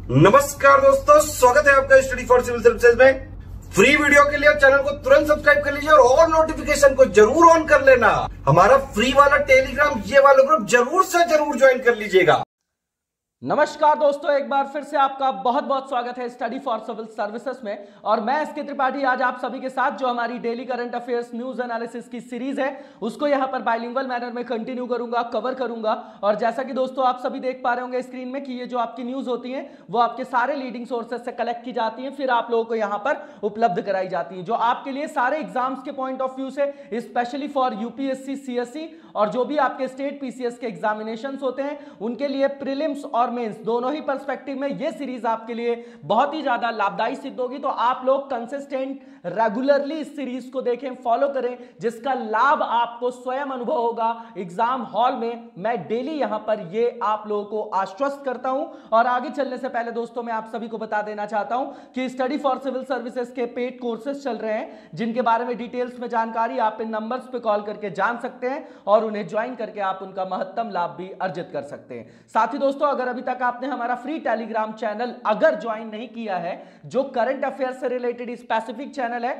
नमस्कार दोस्तों, स्वागत है आपका स्टडी फॉर सिविल सर्विसेज में। फ्री वीडियो के लिए चैनल को तुरंत सब्सक्राइब कर लीजिए और ऑल नोटिफिकेशन को जरूर ऑन कर लेना। हमारा फ्री वाला टेलीग्राम ये वाला ग्रुप जरूर से जरूर ज्वाइन कर लीजिएगा। नमस्कार दोस्तों, एक बार फिर से आपका बहुत बहुत स्वागत है स्टडी फॉर सिविल सर्विसेज में। और मैं एसके त्रिपाठी आज आप सभी के साथ जो हमारी daily current affairs news analysis की सीरीज है उसको यहां पर बाइलिंगुअल मैनर में कंटिन्यू करूंगा, कवर करूंगा। और जैसा कि दोस्तों आप सभी देख पा रहे होंगे स्क्रीन में कि ये जो आपकी न्यूज होती है वो आपके सारे लीडिंग सोर्सेज से कलेक्ट की जाती है, फिर आप लोगों को यहां पर उपलब्ध कराई जाती है, जो आपके लिए सारे एग्जाम्स के पॉइंट ऑफ व्यू से स्पेशली फॉर यूपीएससी, सीएससी और जो भी आपके स्टेट पीसीएस के एग्जामिनेशन होते हैं उनके लिए प्रीलिम्स और मेंस दोनों ही पर्सपेक्टिव में ये सीरीज आपके लिए बहुत ही ज्यादा लाभदायी सिद्ध होगी। तो आप लोग कंसिस्टेंट रेगुलरली इस सीरीज को देखें, फॉलो करें, जिसका लाभ आपको स्वयं अनुभव होगा एग्जाम हॉल में। मैं डेली यहां पर ये आप लोगों को आश्वस्त करता हूं। और आगे चलने से पहले दोस्तों मैं आप सभी को बता देना चाहता हूं कि स्टडी फॉर सिविल सर्विसेज के पेड कोर्सेज चल रहे हैं, जिनके बारे में डिटेल्स में जानकारी आप इन नंबर्स पे कॉल करके जान सकते हैं और उन्हें ज्वाइन करके आप उनका महत्तम लाभ भी अर्जित कर सकते हैं। साथ ही दोस्तों अगर अभी तक आपने हमारा फ्री टेलीग्राम चैनल अगर ज्वाइन नहीं किया है, जो करंट अफेयर से रिलेटेड स्पेसिफिक चैनल है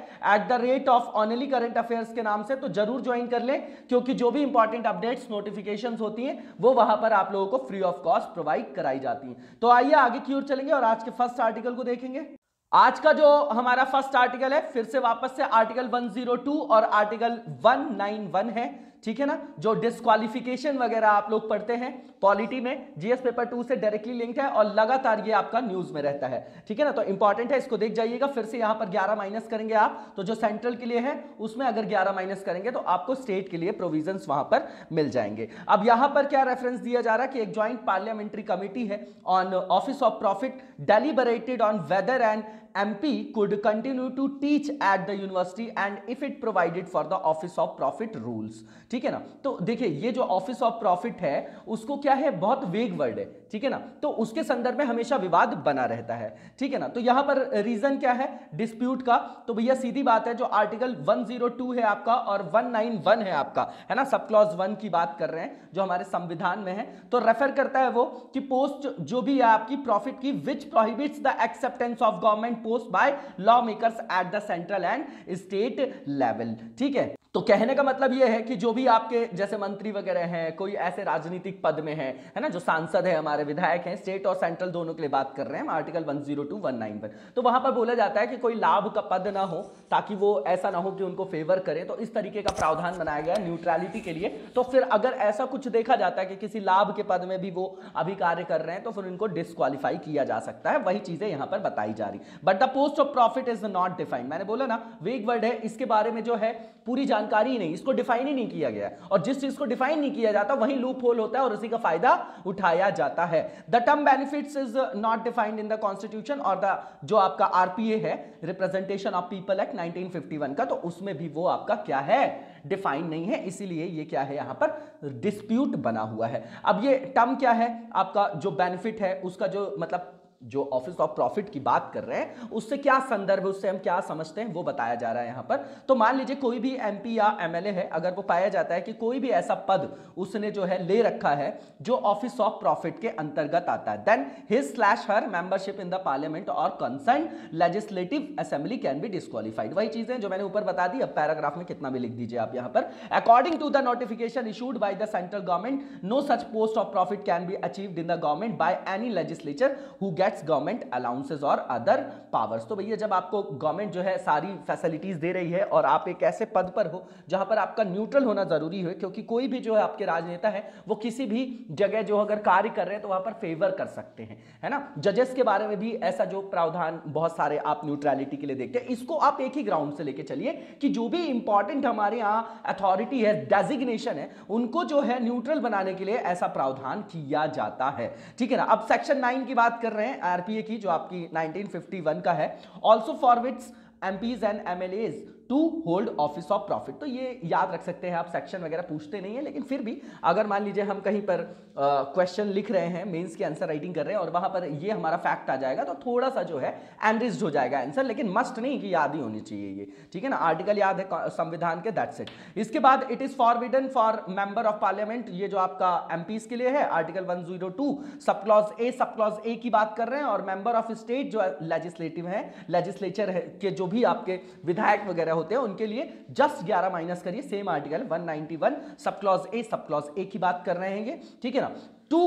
@ऑनली करंट अफेयर्स के नाम से, तो जरूर ज्वाइन कर लें, क्योंकि जो भी इंपॉर्टेंट अपडेट्स नोटिफिकेशंस होती हैं वो वहां पर आप लोगों को फ्री ऑफ कॉस्ट प्रोवाइड कराई जाती हैं। तो आइए आगे की ओर चलेंगे और आज के फर्स्ट आर्टिकल को देखेंगे। आज का जो हमारा फर्स्ट आर्टिकल है फिर से वापस से आर्टिकल 102 और आर्टिकल 191 है, ठीक है ना। जो डिस्क्वालिफिकेशन वगैरह आप लोग पढ़ते हैं पॉलिटी में, जीएस पेपर 2 से डायरेक्टली लिंक्ड है और लगातार ये आपका न्यूज में रहता है, ठीक है ना। तो इंपॉर्टेंट है, इसको देख जाइएगा। फिर से यहां पर 11 माइनस करेंगे आप, तो जो सेंट्रल के लिए है उसमें अगर 11 माइनस करेंगे तो आपको स्टेट के लिए प्रोविजंस वहां पर मिल जाएंगे। अब यहां पर क्या रेफरेंस दिया जा रहा है कि एक ज्वाइंट पार्लियामेंट्री कमिटी है on office of profit deliberated on whether and MP could continue to teach at the university and if it provided for the office of profit rules, ठीक है ना। तो देखिए ये जो ऑफिस ऑफ प्रॉफिट है उसको क्या है, बहुत वेग वर्ड है, ठीक है ना। तो उसके संदर्भ में हमेशा विवाद बना रहता है, ठीक है ना। तो यहां पर रीजन क्या है डिस्प्यूट का, तो भैया सीधी बात है, जो आर्टिकल 102 है आपका और 191 है आपका, है ना, सब क्लॉज 1 की बात कर रहे हैं जो हमारे संविधान में है। तो रेफर करता है वो कि पोस्ट जो भी है आपकी प्रॉफिट की which prohibits the acceptance of government post by law makers at the central and state level, ठीक है। तो कहने का मतलब यह है कि जो भी आपके जैसे मंत्री वगैरह हैं, कोई ऐसे राजनीतिक पद में है ना, जो सांसद है, हमारे विधायक हैं, स्टेट और सेंट्रल दोनों के लिए बात कर रहे हैं हम, आर्टिकल 102 191। तो वहां पर बोला जाता है कि कोई लाभ का पद ना हो, ताकि वो ऐसा ना हो कि उनको फेवर करे, तो इस तरीके का प्रावधान बनाया गया न्यूट्रलिटी के लिए। तो फिर अगर ऐसा कुछ देखा जाता है कि किसी लाभ के पद में भी वो अभी कार्य कर रहे हैं तो फिर उनको डिस्क्वालीफाई किया जा सकता है, वही चीजें यहां पर बताई जा रही। But the post of profit is not defined, मैंने बोला ना वेग वर्ड है, इसके बारे में जो है पूरी जानकारी नहीं, इसको डिफाइन ही नहीं किया गया। और जिस चीज को डिफाइन नहीं किया जाता वहीं लूप होल होता है और उसी का फायदा उठाया जाता है। The term benefits is not defined in the constitution, और द जो आपका आरपीए है, रिप्रेजेंटेशन ऑफ पीपल एक्ट 1951 का, तो उसमें भी वो आपका क्या है, डिफाइन नहीं है, इसीलिए ये क्या है यहां पर डिस्प्यूट बना हुआ है। अब ये टर्म क्या है आपका, जो बेनिफिट है उसका जो मतलब जो ऑफिस ऑफ प्रॉफिट की बात कर रहे हैं उससे क्या संदर्भ है, उससे हम क्या समझते हैं वो बताया जा रहा है यहां पर। तो मान लीजिए कोई भी एमपी या एमएलए है, अगर वो पाया जाता है कि कोई भी ऐसा पद उसने जो है ले रखा है जो ऑफिस ऑफ प्रॉफिट के अंतर्गत आता है, then his her membership in the parliament और concern legislative assembly can be disqualified. वही चीजें जो मैंने ऊपर बता दी, अब पैराग्राफ में कितना भी लिख दीजिए आप यहां पर। According to the notification issued by the central government, no such post of profit can be achieved in the government by any legislature who gets government allowances और अदर पावर्स। तो भैया जब आपको गवर्नमेंट जो है सारी फैसिलिटीज दे रही है और आप एक ऐसे पद पर हो जहां पर आपका न्यूट्रल होना जरूरी है, क्योंकि कोई भी जो है आपके राजनेता है वो किसी भी जगह जो अगर कार्य कर रहे हैं तो वहां पर फेवर कर सकते हैं, है ना। जजेस के बारे में भी ऐसा जो प्रावधान बहुत सारे आप न्यूट्रलिटी के लिए देखते हैं, इसको आप एक ही ग्राउंड से लेके चलिए कि जो भी इंपॉर्टेंट हमारे यहाँ अथॉरिटी है, डेजिग्नेशन है, उनको जो है न्यूट्रल बनाने के लिए ऐसा प्रावधान किया जाता है, ठीक है ना। अब सेक्शन 9 की बात कर रहे हैं आरपीए की, जो आपकी 1951 का है। Also for which MPs and MLAs to hold office of profit. तो ये याद रख सकते हैं आप, सेक्शन वगैरह पूछते नहीं है, लेकिन फिर भी अगर मान लीजिए हम कहीं पर क्वेश्चन लिख रहे हैं, मेंस की आंसर राइटिंग कर रहे हैं और वहां पर ये हमारा फैक्ट आ जाएगा तो थोड़ा सा जो है एनरिच्ड हो जाएगा आंसर, लेकिन मस्ट नहीं कि याद ही होनी चाहिए ये, ठीक है ना। आर्टिकल याद है संविधान के, दैट्स इट। इसके बाद it is forbidden for member of parliament, ये जो आपका एमपीज के लिए है, आर्टिकल 102 सब क्लॉज ए की बात कर रहे हैं। और मेंबर ऑफ स्टेट जो लेजिस्लेटिव है, लेजिस्लेचर है के जो भी आपके विधायक वगैरह होते हैं उनके लिए जस्ट 11 माइनस करिए, same article 191 sub clause A की बात कर रहे हैं ये, ठीक है ना। To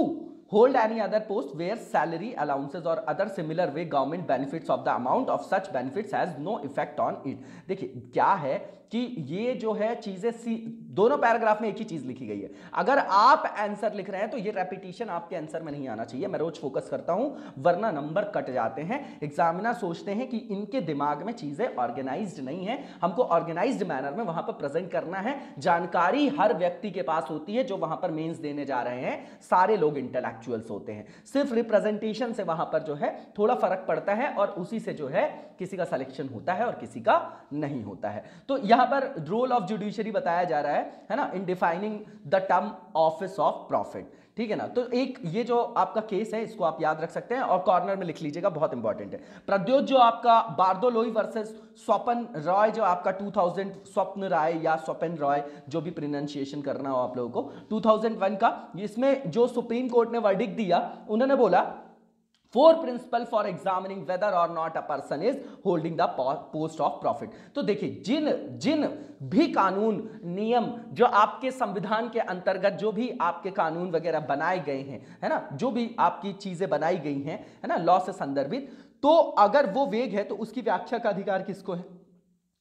hold any other post where salary allowances or other similar way government benefits of the amount of such benefits has no effect on it। देखिए क्या है कि ये जो है चीजें दोनों पैराग्राफ में एक ही चीज लिखी गई है। अगर आप आंसर लिख रहे हैं तो ये रेपिटेशन आपके आंसर में नहीं आना चाहिए, मैं रोज फोकस करता हूं, वरना नंबर कट जाते हैं। एग्जामिनर सोचते हैं कि इनके दिमाग में चीजें ऑर्गेनाइज्ड नहीं है, हमको ऑर्गेनाइज्ड मैनर में वहां पर प्रेजेंट करना है। जानकारी हर व्यक्ति के पास होती है जो वहां पर मेंस देने जा रहे हैं, सारे लोग इंटेलेक्चुअल्स होते हैं, सिर्फ रिप्रेजेंटेशन से वहां पर जो है थोड़ा फर्क पड़ता है और उसी से जो है किसी का सिलेक्शन होता है और किसी का नहीं होता है। तो यहां पर रोल ऑफ जुडिशरी बताया जा रहा है ना, इन defining the term office of profit, ठीक है ना। तो एक ये जो आपका केस है इसको आप याद रख सकते हैं और कॉर्नर में लिख लीजिएगा, बहुत इंपॉर्टेंट है। प्रद्योत जो आपका बारदोलोई वर्सेस स्वपन रॉय, जो आपका 2000 स्वप्न राय या स्वपन रॉय, जो भी प्रोनाउंसिएशन करना हो आप लोगों को, 2001 का, इसमें जो सुप्रीम कोर्ट ने वर्डिक्ट दिया, उन्होंने बोला four principle for examining whether और not a person is holding the post of profit. तो देखिए जिन भी कानून नियम जो आपके संविधान के अंतर्गत जो भी आपके कानून वगैरह बनाए गए हैं, है ना, जो भी आपकी चीजें बनाई गई हैं, है ना, लॉ से संदर्भित, तो अगर वो वेग है तो उसकी व्याख्या का अधिकार किसको है?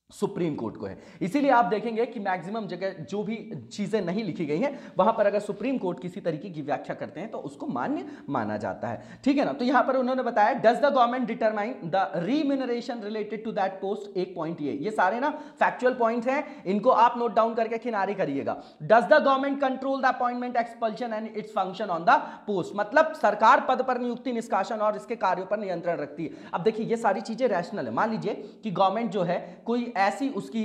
सुप्रीम कोर्ट को है। इसीलिए आप देखेंगे कि मैक्सिमम जगह जो भी चीजें नहीं लिखी गई हैं वहां पर अगर सुप्रीम कोर्ट किसी तरीके की व्याख्या करते हैं तो उसको मान्य माना जाता है, ठीक है ना। तो यहां पर उन्होंने बताया does the government determine the remuneration related to that post, एक पॉइंट ये सारे ना फैक्चुअल पॉइंट्स हैं, इनको आप नोट डाउन करके किनारे करिएगा। Does the government control the appointment expulsion and its function on the post, मतलब सरकार पद पर नियुक्ति, निष्कासन और इसके कार्यों पर नियंत्रण रखती है। अब देखिए ये सारी चीजें रैशनल है। मान लीजिए कि गवर्नमेंट जो है कोई ऐसी उसकी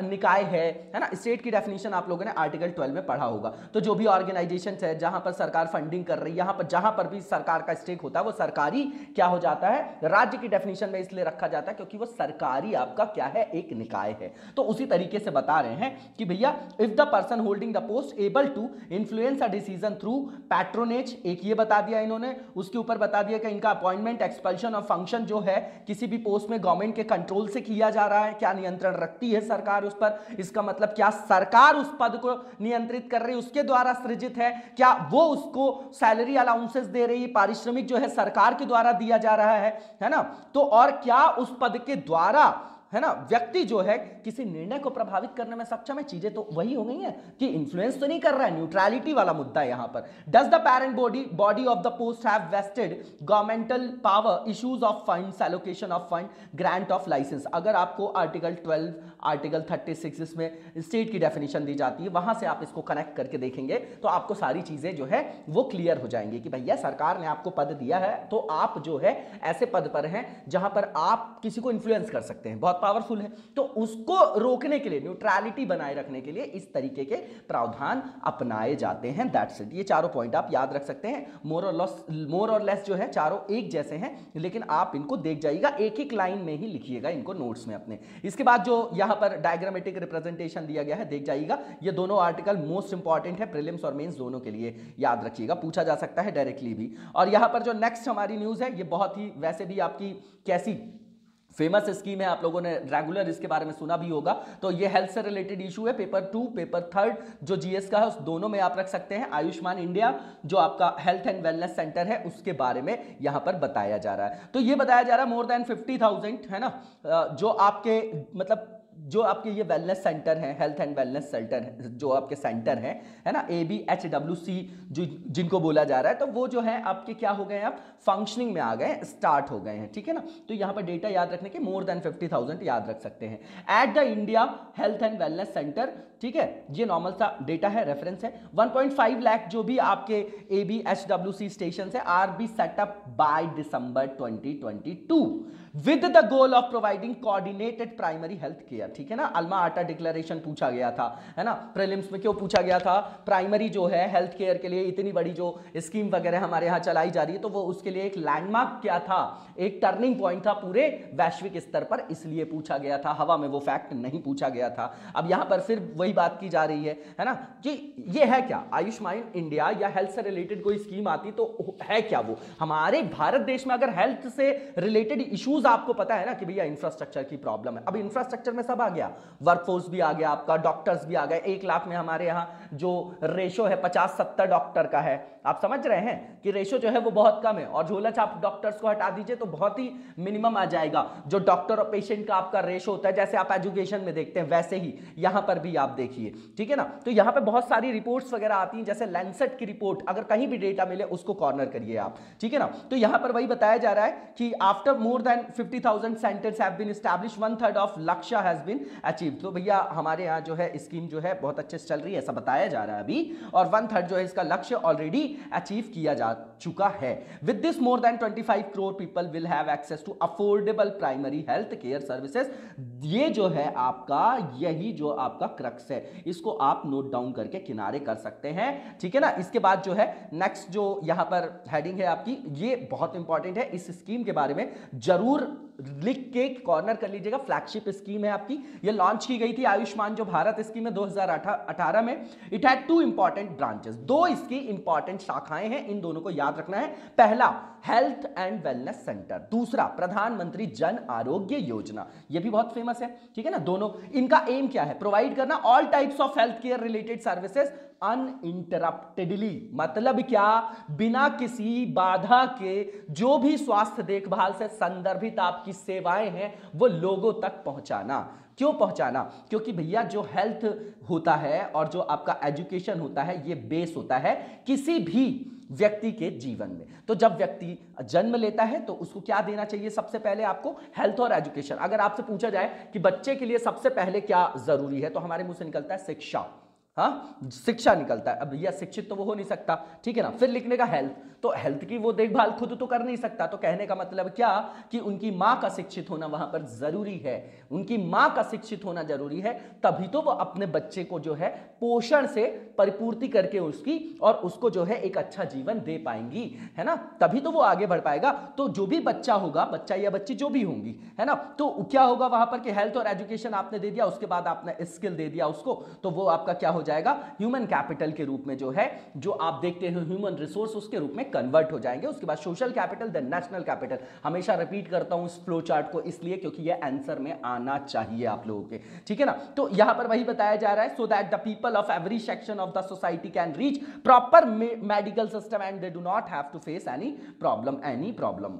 निकाय है ना, स्टेट की डेफिनेशन आप लोगों ने आर्टिकल 12 में पढ़ा होगा। तो जो भी ऑर्गेनाइजेशन है जहां पर सरकार फंडिंग कर रही है, यहां पर जहां पर भी सरकार का स्टेक होता है वो सरकारी क्या हो जाता है, राज्य की डेफिनेशन में इसलिए रखा जाता है क्योंकि वो सरकारी आपका क्या है, एक निकाय है। तो उसी तरीके से बता रहे हैं कि भैया if the person holding the post able to influence a decision through patronage, एक ये बता दिया इन्होंने, उसके ऊपर बता दिया कि इनका अपॉइंटमेंट, एक्सपल्शन और फंक्शन जो है किसी भी पोस्ट में गवर्नमेंट के कंट्रोल से किया जा रहा है, क्या नियंत्रण रखती है सरकार उस पर, इसका मतलब क्या सरकार उस पद को नियंत्रित कर रही है, उसके द्वारा सृजित है, क्या वो उसको सैलरी अलाउंसेस दे रही है, पारिश्रमिक जो है सरकार के द्वारा दिया जा रहा है ना। तो और क्या उस पद के द्वारा, है ना, व्यक्ति जो है किसी निर्णय को प्रभावित करने में सक्षम है। चीजें तो वही हो गई हैं कि इन्फ्लुएंस तो नहीं कर रहा है, न्यूट्रलिटी वाला मुद्दा है यहां पर। Does the parent body of the post have vested governmental power, issues of funds, allocation of fund, grant of licence. अगर आपको आर्टिकल 12, आर्टिकल 36 इसमें स्टेट की डेफिनेशन दी जाती है, वहां से आप इसको कनेक्ट करके देखेंगे तो आपको सारी चीजें जो है वो क्लियर हो जाएंगी कि भैया सरकार ने आपको पद दिया है तो आप जो है ऐसे पद पर हैं जहां पर आप किसी को इन्फ्लुएंस कर सकते हैं, बहुत पावरफुल है। तो उसको रोकने के लिए, न्यूट्रलिटी बनाए रखने के लिए इस तरीके के प्रावधान अपनाए जाते हैं। That's it. ये चारों पॉइंट आप याद रख सकते हैं। मोर और लेस जो है चारों एक जैसे हैं, लेकिन आप इनको देख जाइएगा, एक एक लाइन में ही लिखिएगा इनको नोट्स में अपने। इसके बाद जो यहां पर डायग्रामेटिक रिप्रेजेंटेशन दिया गया है देख जाइएगा। ये दोनों आर्टिकल मोस्ट इंपॉर्टेंट है, प्रीलिम्स और मेंस दोनों के लिए याद रखिएगा, पूछा जा सकता है डायरेक्टली भी। और यहां पर जो नेक्स्ट हमारी न्यूज है ये बहुत ही वैसे भी आपकी कैसी फेमस स्कीम है, आप लोगों ने रेगुलर इसके बारे में सुना भी होगा। तो ये हेल्थ से रिलेटेड इशू है, पेपर 2, पेपर 3 जो जीएस का है उस दोनों में आप रख सकते हैं। आयुष्मान इंडिया जो आपका हेल्थ एंड वेलनेस सेंटर है उसके बारे में यहां पर बताया जा रहा है। तो ये बताया जा रहा है मोर देन 50,000 है ना, जो आपके मतलब जो आपके ये वेलनेस सेंटर है, हेल्थ एंड वेलनेस सेंटर जो आपके सेंटर है ना, ABHWC जो जिनको बोला जा रहा है, तो वो जो है आपके क्या हो गए, आप फंक्शनिंग में आ गए, स्टार्ट हो गए हैं, ठीक है ना। तो यहां पर डेटा याद रखने के मोर देन 50,000 याद रख सकते हैं at the India health and wellness centre, ठीक है। ये नॉर्मल सा डेटा है, रेफरेंस है। 1.5 लाख जो भी आपके ABHWC स्टेशन है are be set up by December 2022 with the goal of providing coordinated primary health care। गया, ठीक है ना। अल्मा आटा डिक्लेरेशन पूछा गया था, है ना, प्रीलिम्स में। क्यों पूछा गया था? प्राइमरी जो है हेल्थ केयर के लिए इतनी बड़ी जो स्कीम वगैरह हमारे यहाँ चलाई जा रही है, तो वो उसके लिए एक लैंडमार्क क्या था, एक टर्निंग पॉइंट था पूरे वैश्विक स्तर पर, इसलिए पूछा गया था। हवा में वो फैक्ट नहीं पूछा गया था। अब यहां पर फिर वही बात की जा रही है ना, कि ये है क्या आयुष्मान इंडिया या हेल्थ से रिलेटेड कोई स्कीम आती तो है क्या वो? हमारे भारत देश में अगर हेल्थ से रिलेटेड इश्यूज आपको पता है ना कि भैया इंफ्रास्ट्रक्चर की प्रॉब्लम है, अब इंफ्रास्ट्रक्चर में सब आ गया, वर्कफोर्स भी आ गया आपका, डॉक्टर्स भी आ गए। 1 लाख में हमारे यहाँ जो रेशो है 50-70 डॉक्टर का है, आप समझ रहे हैं कि रेशो जो है वो बहुत कम है। और झोला छाप डॉक्टर्स को हटा दीजिए तो बहुत ही मिनिमम आ जाएगा जो डॉक्टर और पेशेंट का आपका रेशो होता है, जैसे आप एजुकेशन में देखते हैं वैसे ही यहां पर भी आप देखिए, ठीक है ना। तो यहां पे बहुत सारी रिपोर्ट्स वगैरह आती हैं, जैसे लैंसेट की रिपोर्ट, अगर कहीं भी डेटा मिले उसको कॉर्नर करिए आप, ठीक है ना। तो यहां पर वही बताया जा रहा है कि after more than 50,000 centres have been established, 1/3 of लक्ष्य हैज बीन अचीव्ड। तो भैया हमारे यहाँ जो है स्कीम जो है बहुत अच्छे से चल रही है, ऐसा बताया जा रहा है अभी, और 1/3 जो है इसका लक्ष्य ऑलरेडी अचीव किया जा चुका है। With this more than 25 crore people will have access to affordable primary health care services. ये जो है आपका, यही जो आपका क्रक्स है, इसको आप नोट डाउन करके किनारे कर सकते हैं, ठीक है ना। इसके बाद जो है नेक्स्ट जो यहां पर हेडिंग है आपकी, ये बहुत इंपॉर्टेंट है, इस स्कीम के बारे में जरूर लिख के कॉर्नर कर लीजिएगा। फ्लैगशिप स्कीम है आपकी, ये लॉन्च की गई थी आयुष्मान जो भारत स्कीम है 2018 में। इट हैड 2 इंपॉर्टेंट ब्रांचेस, 2 इसकी इंपॉर्टेंट शाखाएं हैं, इन दोनों को याद रखना है। पहला हेल्थ एंड वेलनेस सेंटर, दूसरा प्रधानमंत्री जन आरोग्य योजना, ये भी बहुत फेमस है, ठीक है ना। दोनों इनका एम क्या है? प्रोवाइड करना all types of health care related services uninterruptedly, मतलब क्या? बिना किसी बाधा के जो भी स्वास्थ्य देखभाल से संदर्भित आपकी सेवाएं हैं वो लोगों तक पहुंचाना। क्यों पहुंचाना? क्योंकि भैया जो हेल्थ होता है और जो आपका एजुकेशन होता है, ये बेस होता है किसी भी व्यक्ति के जीवन में। तो जब व्यक्ति जन्म लेता है तो उसको क्या देना चाहिए? सबसे पहले आपको हेल्थ और एजुकेशन। अगर आपसे पूछा जाए कि बच्चे के लिए सबसे पहले क्या जरूरी है, तो हमारे मुंह से निकलता है शिक्षा, हाँ, शिक्षा निकलता है। अब भैया शिक्षित तो वो हो नहीं सकता, ठीक है ना। फिर लिखने का हेल्थ, तो हेल्थ की वो देखभाल खुद तो कर नहीं सकता, तो कहने का मतलब क्या कि उनकी मां का शिक्षित होना वहां पर जरूरी है, उनकी मां का शिक्षित होना जरूरी है, तभी तो वो अपने बच्चे को जो है पोषण से परिपूर्ति करके उसकी और उसको जो है एक अच्छा जीवन दे पाएंगी, है ना, तभी तो वो आगे बढ़ पाएगा। तो जो भी बच्चा होगा, बच्चा या बच्ची जो भी होंगी, है ना, तो क्या होगा वहां पर कि हेल्थ और एजुकेशन आपने दे दिया, उसके बाद आपने स्किल दे दिया उसको, तो वो आपका क्या हो जाएगा? ह्यूमन कैपिटल के रूप में जो है, जो आप देखते हैं ह्यूमन रिसोर्स, उसके रूप में कन्वर्ट हो जाएंगे। उसके बाद social capital, then national capital. हमेशा रिपीट करता हूं इस फ्लो चार्ट को इसलिए क्योंकि ये आंसर में आना चाहिए आप लोगों के, ठीक है ना। तो यहां पर वही बताया जा रहा है, so that the people of every section of the society can reach proper medical system and they do not have to face any problem.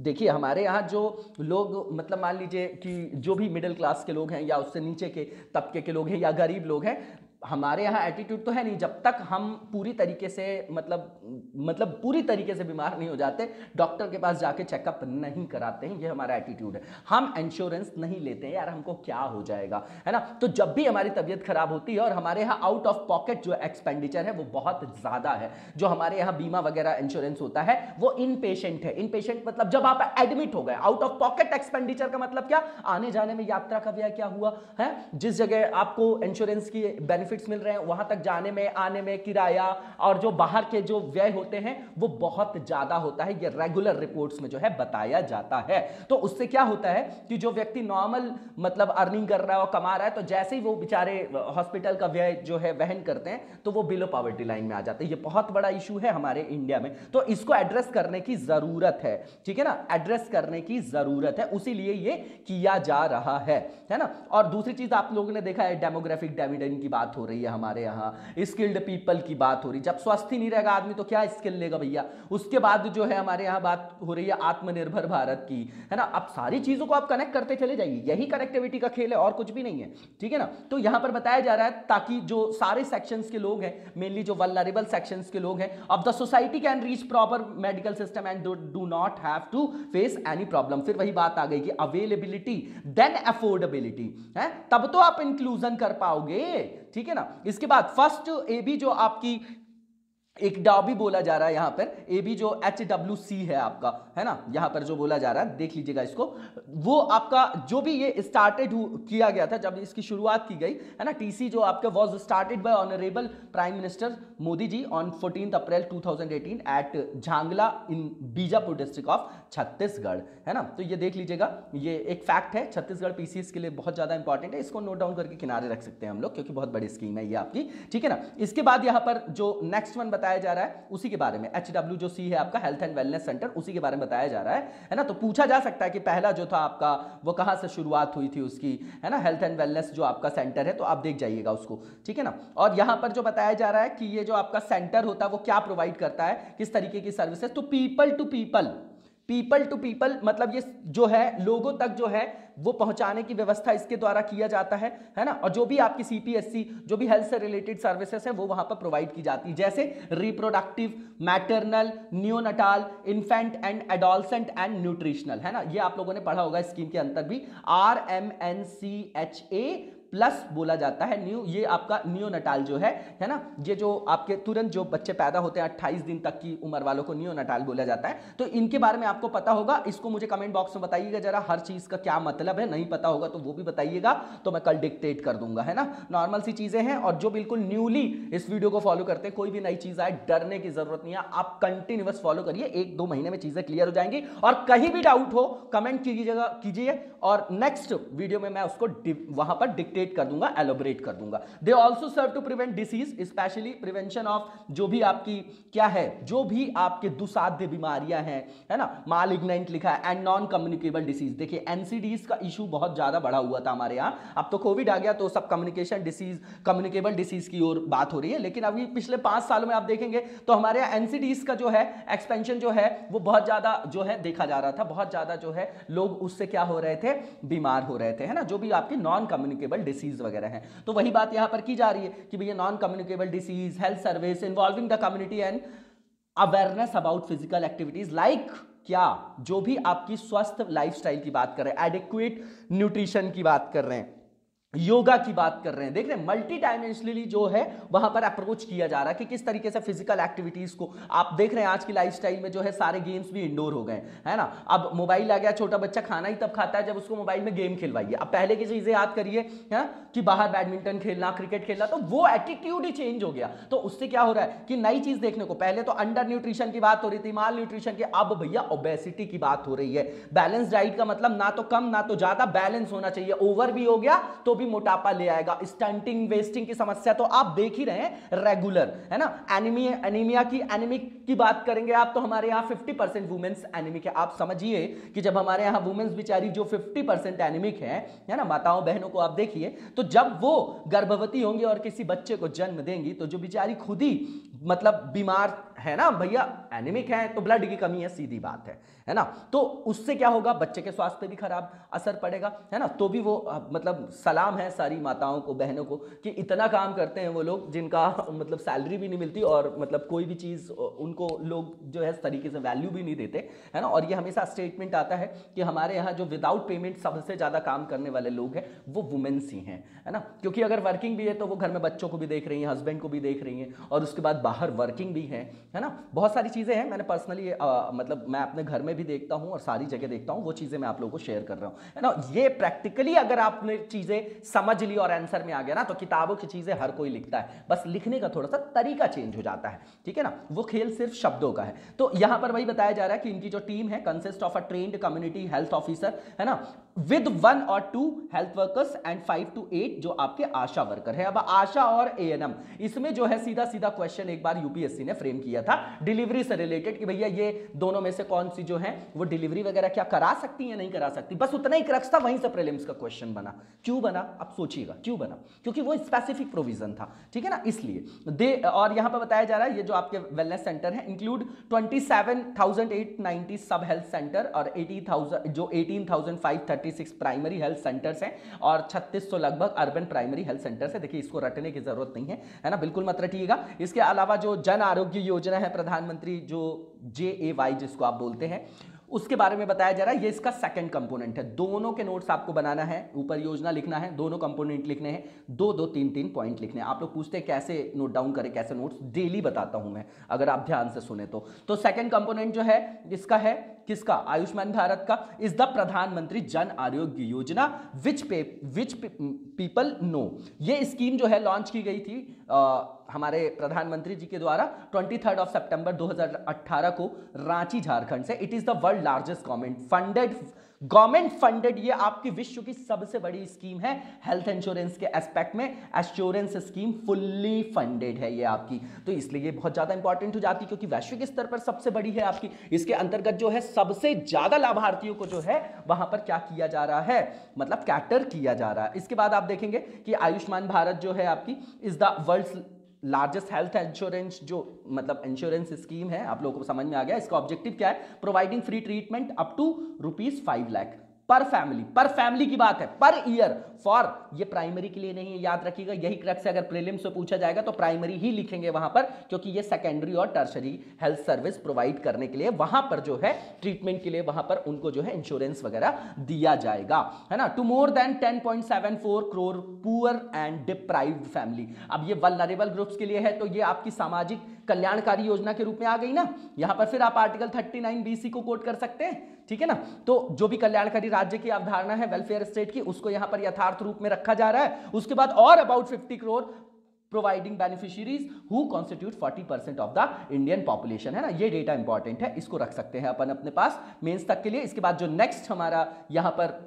देखिए हमारे यहाँ जो लोग, मतलब मान लीजिए कि जो भी मिडिल क्लास के लोग हैं या उससे नीचे के तबके के लोग हैं या गरीब लोग हैं, हमारे यहाँ एटीट्यूड तो है नहीं, जब तक हम पूरी तरीके से मतलब पूरी तरीके से बीमार नहीं हो जाते, डॉक्टर के पास जाके चेकअप नहीं कराते हैं, ये हमारा एटीट्यूड है। हम इंश्योरेंस नहीं लेते हैं, यार हमको क्या हो जाएगा, है ना। तो जब भी हमारी तबीयत खराब होती है और हमारे यहाँ आउट ऑफ पॉकेट जो एक्सपेंडिचर है वो बहुत ज्यादा है, जो हमारे यहाँ बीमा वगैरह इंश्योरेंस होता है वो इन पेशेंट है। इन पेशेंट मतलब जब आप एडमिट हो गए, आउट ऑफ पॉकेट एक्सपेंडिचर का मतलब क्या? आने जाने में यात्रा का व्यय क्या हुआ है, जिस जगह आपको इंश्योरेंस की बेनिफिट्स मिल रहे हैं वहां तक जाने में, आने में, किराया और जो बाहर के जो व्यय होते हैं वो बहुत ज्यादा होता है। ये रेगुलर रिपोर्ट्स में जो है बताया जाता है। तो उससे क्या होता है कि जो व्यक्ति नॉर्मल मतलब अर्निंग कर रहा है और कमा रहा है, तो जैसे ही वो बेचारे हॉस्पिटल का व्यय जो है वहन करते हैं तो वो बिलो पॉवर्टी लाइन में आ जाते हैं। ये बहुत बड़ा इशू है हमारे इंडिया में, तो इसको एड्रेस करने की जरूरत है, ठीक है ना, एड्रेस करने की जरूरत है, उसीलिए ये किया जा रहा है ना। और दूसरी चीज आप लोगों ने देखा है, डेमोग्राफिक डिविडेंड की बात हो रही है हमारे यहाँ, स्किल्ड पीपल की बात हो रही है। जब स्वस्थ ही नहीं रहेगा आदमी तो क्या स्किल लेगा भैया। उसके बाद जो है हमारे यहाँ बात हो रही है आत्मनिर्भर भारत की, है ना। अब सारी चीजों को आप कनेक्ट करते चले जाइए, यही कनेक्टिविटी का खेल है और कुछ भी नहीं है, ठीक है ना। तो यहां पर बताया जा रहा है ताकि जो सारे सेक्शंस के लोग हैं, मेनली जो वल्नरेबल सेक्शंस के लोग हैं of the society can reach proper medical system and do not have to face any problem. फिर वही बात आ गई कि अवेलेबिलिटी देन अफोर्डेबिलिटी है, तब तो आप इंक्लूजन कर पाओगे, ठीक है ना। इसके बाद फर्स्ट ए बी जो आपकी एक डाबी बोला जा रहा है यहां पर, ए बी जो HWC है आपका, है ना, यहां पर जो बोला जा रहा है, देख लीजिएगा इसको, वो आपका जो भी ये स्टार्टेड किया गया था, जब इसकी शुरुआत की गई है ना, टीसी जो आपका was started by honourable prime minister Modi ji on 14 April 2018 at Jhangla in Bijapur district of Chhattisgarh, है ना। तो ये देख लीजिएगा, ये एक फैक्ट है, छत्तीसगढ़ पीसीएस के लिए बहुत ज्यादा इंपॉर्टेंट है, इसको नोट डाउन करके किनारे रख सकते हैं हम लोग, क्योंकि बहुत बड़ी स्कीम है ये आपकी, ठीक है ना। इसके बाद यहां पर जो नेक्स्ट वन बताया जा रहा है उसी के बारे में, HWC है आपका हेल्थ एंड वेलनेस सेंटर, उसी के बारे में बताया जा रहा है ना। तो पूछा जा सकता है कि पहला जो था आपका वो कहां से शुरुआत हुई थी उसकी, है ना, हेल्थ एंड वेलनेस जो आपका सेंटर है, तो आप देख जाइएगा उसको, ठीक है ना। और यहां पर जो बताया जा रहा है कि ये जो आपका सेंटर होता है वो क्या प्रोवाइड करता है, किस तरीके की सर्विसेज, तो पीपल टू पीपल मतलब ये जो है लोगों तक जो है वो पहुंचाने की व्यवस्था इसके द्वारा किया जाता है ना। और जो भी आपकी CPSC जो भी हेल्थ से रिलेटेड सर्विसेज है वो वहां पर प्रोवाइड की जाती है, जैसे reproductive, maternal, neonatal, infant and adolescent and nutritional, है ना। ये आप लोगों ने पढ़ा होगा स्कीम के अंतर भी, RMNCHA प्लस बोला जाता है न्यू, ये आपका नियोनटाल जो है ना, ये जो आपके तुरंत जो बच्चे पैदा होते हैं 28 दिन तक की उम्र वालों को नियोनटाल बोला जाता है। तो इनके बारे में आपको पता होगा, इसको मुझे कमेंट बॉक्स में बताइएगा जरा, हर चीज का क्या मतलब है, नहीं पता होगा तो वो भी बताइएगा, तो मैं कल डिक्टेट कर दूंगा, है ना। नॉर्मल सी चीजें हैं, और जो बिल्कुल न्यूली इस वीडियो को फॉलो करते हैं, कोई भी नई चीज आए डरने की जरूरत नहीं है, आप कंटिन्यूअस फॉलो करिए, 1-2 महीने में चीजें क्लियर हो जाएंगी। और कहीं भी डाउट हो कमेंट कीजिए, और नेक्स्ट वीडियो में मैं उसको वहां पर डिक्टेट कर दूंगा, एलोबरेट कर दूंगा। They also serve to prevent disease, specially prevention of जो भी आपकी क्या है, जो भी आपके दुसाध्य बीमारियां हैं, है ना, मालिग्नेंट लिखा है, एंड नॉन कम्युनिकेबल डिसीज। देखिए एनसीडीज का इशू बहुत ज्यादा बढ़ा हुआ था हमारे यहाँ, अब तो कोविड आ गया तो सब कम्युनिकेशन डिसीज, कम्युनिकेबल डिसीज की ओर बात हो रही है, लेकिन अभी पिछले 5 सालों में आप देखेंगे तो हमारे यहाँ एनसीडीज का जो है एक्सपेंशन जो है वो बहुत ज्यादा जो है देखा जा रहा था, बहुत ज्यादा जो है लोग उससे क्या हो रहे थे, बीमार हो रहे थे, है ना, जो भी आपकी नॉन कम्युनिकेबल डिसीज वगैरह है। तो वही बात यहां पर की जा रही है कि भैया non communicable disease, health service involving the community and awareness about physical activities like क्या, जो भी आपकी स्वस्थ लाइफस्टाइल की बात कर रहे हैं, एडिक्वेट न्यूट्रिशन की बात कर रहे हैं, योगा की बात कर रहे हैं, देख रहे हैं मल्टी डायमेंशनली जो है वहां पर अप्रोच किया जा रहा है कि किस तरीके से फिजिकल एक्टिविटीज को, आप देख रहे हैं आज की लाइफस्टाइल में जो है सारे गेम्स भी इंडोर हो गए, है ना। अब मोबाइल आ गया, छोटा बच्चा खाना ही तब खाता है जब उसको मोबाइल में गेम खिलवाइए। अब पहले की चीजें याद करिए, है कि बाहर बैडमिंटन खेलना, क्रिकेट खेलना, तो वो एटीट्यूड ही चेंज हो गया। तो उससे क्या हो रहा है कि नई चीज देखने को, पहले तो अंडर न्यूट्रिशन की बात हो रही थी, माल न्यूट्रिशन की, अब भैया ओबेसिटी की बात हो रही है। बैलेंस डाइट का मतलब ना तो कम ना तो ज्यादा, बैलेंस होना चाहिए, ओवर भी हो गया तो भी मोटापा ले आएगा, स्टंटिंग वेस्टिंग की समस्या तो आप देख ही रहे हैं रेगुलर, है ना। एनीमिया की, एनीमिक की बात करेंगे आप तो हमारे यहाँ 50% वुमेन्स एनीमिक है। आप समझिए कि जब हमारे यहाँ वुमेन्स बेचारी जो 50% एनीमिक है ना, माताओं बहनों को आप देखिए, तो जब वो गर्भवती होंगी और किसी बच्चे को जन्म देंगी तो जो बेचारी खुद ही मतलब बीमार है ना भैया, एनीमिक है तो ब्लड की कमी है, सीधी बात है ना। तो उससे क्या होगा, बच्चे के स्वास्थ्य पे भी खराब असर पड़ेगा, है ना। तो भी वो मतलब सलाम है सारी माताओं को, बहनों को, कि इतना काम करते हैं वो लोग जिनका मतलब सैलरी भी नहीं मिलती और मतलब कोई भी चीज उनको लोग जो है इस तरीके से वैल्यू भी नहीं देते, है ना। और ये हमेशा स्टेटमेंट आता है कि हमारे यहाँ जो विदाउट पेमेंट सबसे ज्यादा काम करने वाले लोग हैं वो वुमेन्स ही हैं, है ना। क्योंकि अगर वर्किंग भी है तो वो घर में बच्चों को भी देख रही हैं, हस्बैंड को भी देख रही हैं, और उसके बाद बाहर वर्किंग भी है ना। बहुत सारी चीजें हैं, मैंने पर्सनली मतलब मैं अपने घर में भी देखता हूं और सारी जगह देखता हूं, वो चीजें मैं आप लोगों को शेयर कर रहा हूं, है ना। ये प्रैक्टिकली अगर आपने चीजें समझ ली और आंसर में आ गया ना, तो किताबों की चीजें हर कोई लिखता है, बस लिखने का थोड़ा सा तरीका चेंज हो जाता है, ठीक है ना। वो खेल सिर्फ शब्दों का है। तो यहां पर वही बताया जा रहा है कि इनकी जो टीम है consist of a trained community health officer, है ना, with 1 or 2 health workers and 5 to 8 जो आपके आशा वर्कर है। अब आशा और एएनएम, इसमें जो है सीधा सीधा क्वेश्चन एक बार यूपीएससी ने फ्रेम किया था डिलीवरी से रिलेटेड कि भैया ये दोनों में से कौन सी जो है वो डिलीवरी वगैरह क्या करा सकती है, नहीं करा सकती, बस उतना ही क्रक्स था, वहीं से प्रीलिम्स का क्वेश्चन बना। क्यों बना, अब सोचिएगा क्यों बना, क्योंकि वो स्पेसिफिक प्रोविजन था, ठीक है ना, इसलिए और यहां पर बताया जा रहा है ये जो आपके वेलनेस सेंटर है इंक्लूड 27,890 सब हेल्थ सेंटर और 18,536 प्राइमरी हेल्थ सेंटर्स हैं और 3600 लगभग अर्बन प्राइमरी हेल्थ सेंटर्स है। देखिए इसको रटने की जरूरत नहीं है ना, बिल्कुल मत रटिएगा। इसके अलावा जो जन आरोग्य योजना है प्रधानमंत्री जो JAY जिसको आप बोलते हैं, उसके बारे में बताया जा रहा है। ये इसका सेकंड कंपोनेंट है। दोनों के नोट्स आपको बनाना है, ऊपर योजना लिखना है, दोनों कंपोनेंट लिखने हैं, 2-2, 3-3 पॉइंट लिखने हैं। आप लोग पूछते हैं कैसे नोट डाउन करें, कैसे नोट्स, डेली बताता हूं मैं, अगर आप ध्यान से सुने तो सेकंड कंपोनेंट जो है इसका है किसका, आयुष्मान भारत का, इज द प्रधानमंत्री Jan Arogya Yojana which people know. ये स्कीम जो है लॉन्च की गई थी हमारे प्रधानमंत्री जी के द्वारा 23 सितंबर 2018 को रांची झारखंड से। It is the world largest government funded ये आपकी विश्व की सबसे बड़ी स्कीम है हेल्थ इंश्योरेंस के एस्पेक्ट में। एश्योरेंस स्कीम फुल्ली फंडेड है ये आपकी, तो इसलिए ये बहुत ज्यादा इंपॉर्टेंट हो जाती है क्योंकि वैश्विक स्तर पर सबसे बड़ी है आपकी। इसके अंतर्गत जो है सबसे ज्यादा लाभार्थियों को जो है वहां पर क्या किया जा रहा है, मतलब कैटर किया जा रहा है। इसके बाद आप देखेंगे कि आयुष्मान भारत जो है आपकी is the world largest health insurance, जो मतलब इंश्योरेंस स्कीम है, आप लोगों को समझ में आ गया। इसका ऑब्जेक्टिव क्या है, providing free treatment up to ₹5 lakh per family की बात है, पर ईयर फॉर, ये प्राइमरी के लिए नहीं है, याद रखिएगा। यही क्रक्स से अगर प्रीलिम्स से पूछा जाएगा तो प्राइमरी ही लिखेंगे वहां पर, क्योंकि ये सेकेंडरी और टर्शरी हेल्थ सर्विस प्रोवाइड करने के लिए वहां पर जो है ट्रीटमेंट के लिए वहां पर उनको जो है इंश्योरेंस वगैरह दिया जाएगा, है ना। To more than 10.74 crore poor and deprived family. अब ये वल्नरेबल ग्रुप्स के लिए है, तो ये आपकी सामाजिक कल्याणकारी योजना के रूप में आ गई ना। यहां पर फिर आप आर्टिकल 39 BC को कोट कर सकते हैं, ठीक है ना। तो जो भी कल्याणकारी राज्य की अवधारणा है वेलफेयर स्टेट की, उसको यहां पर यथार्थ रूप में रखा जा रहा है। उसके बाद और about 50 crore providing beneficiaries who constitute 40% of the Indian population, है ना। ये डेटा इंपॉर्टेंट है, इसको रख सकते हैं अपन अपने पास मेंस तक के लिए। इसके बाद जो नेक्स्ट हमारा यहां पर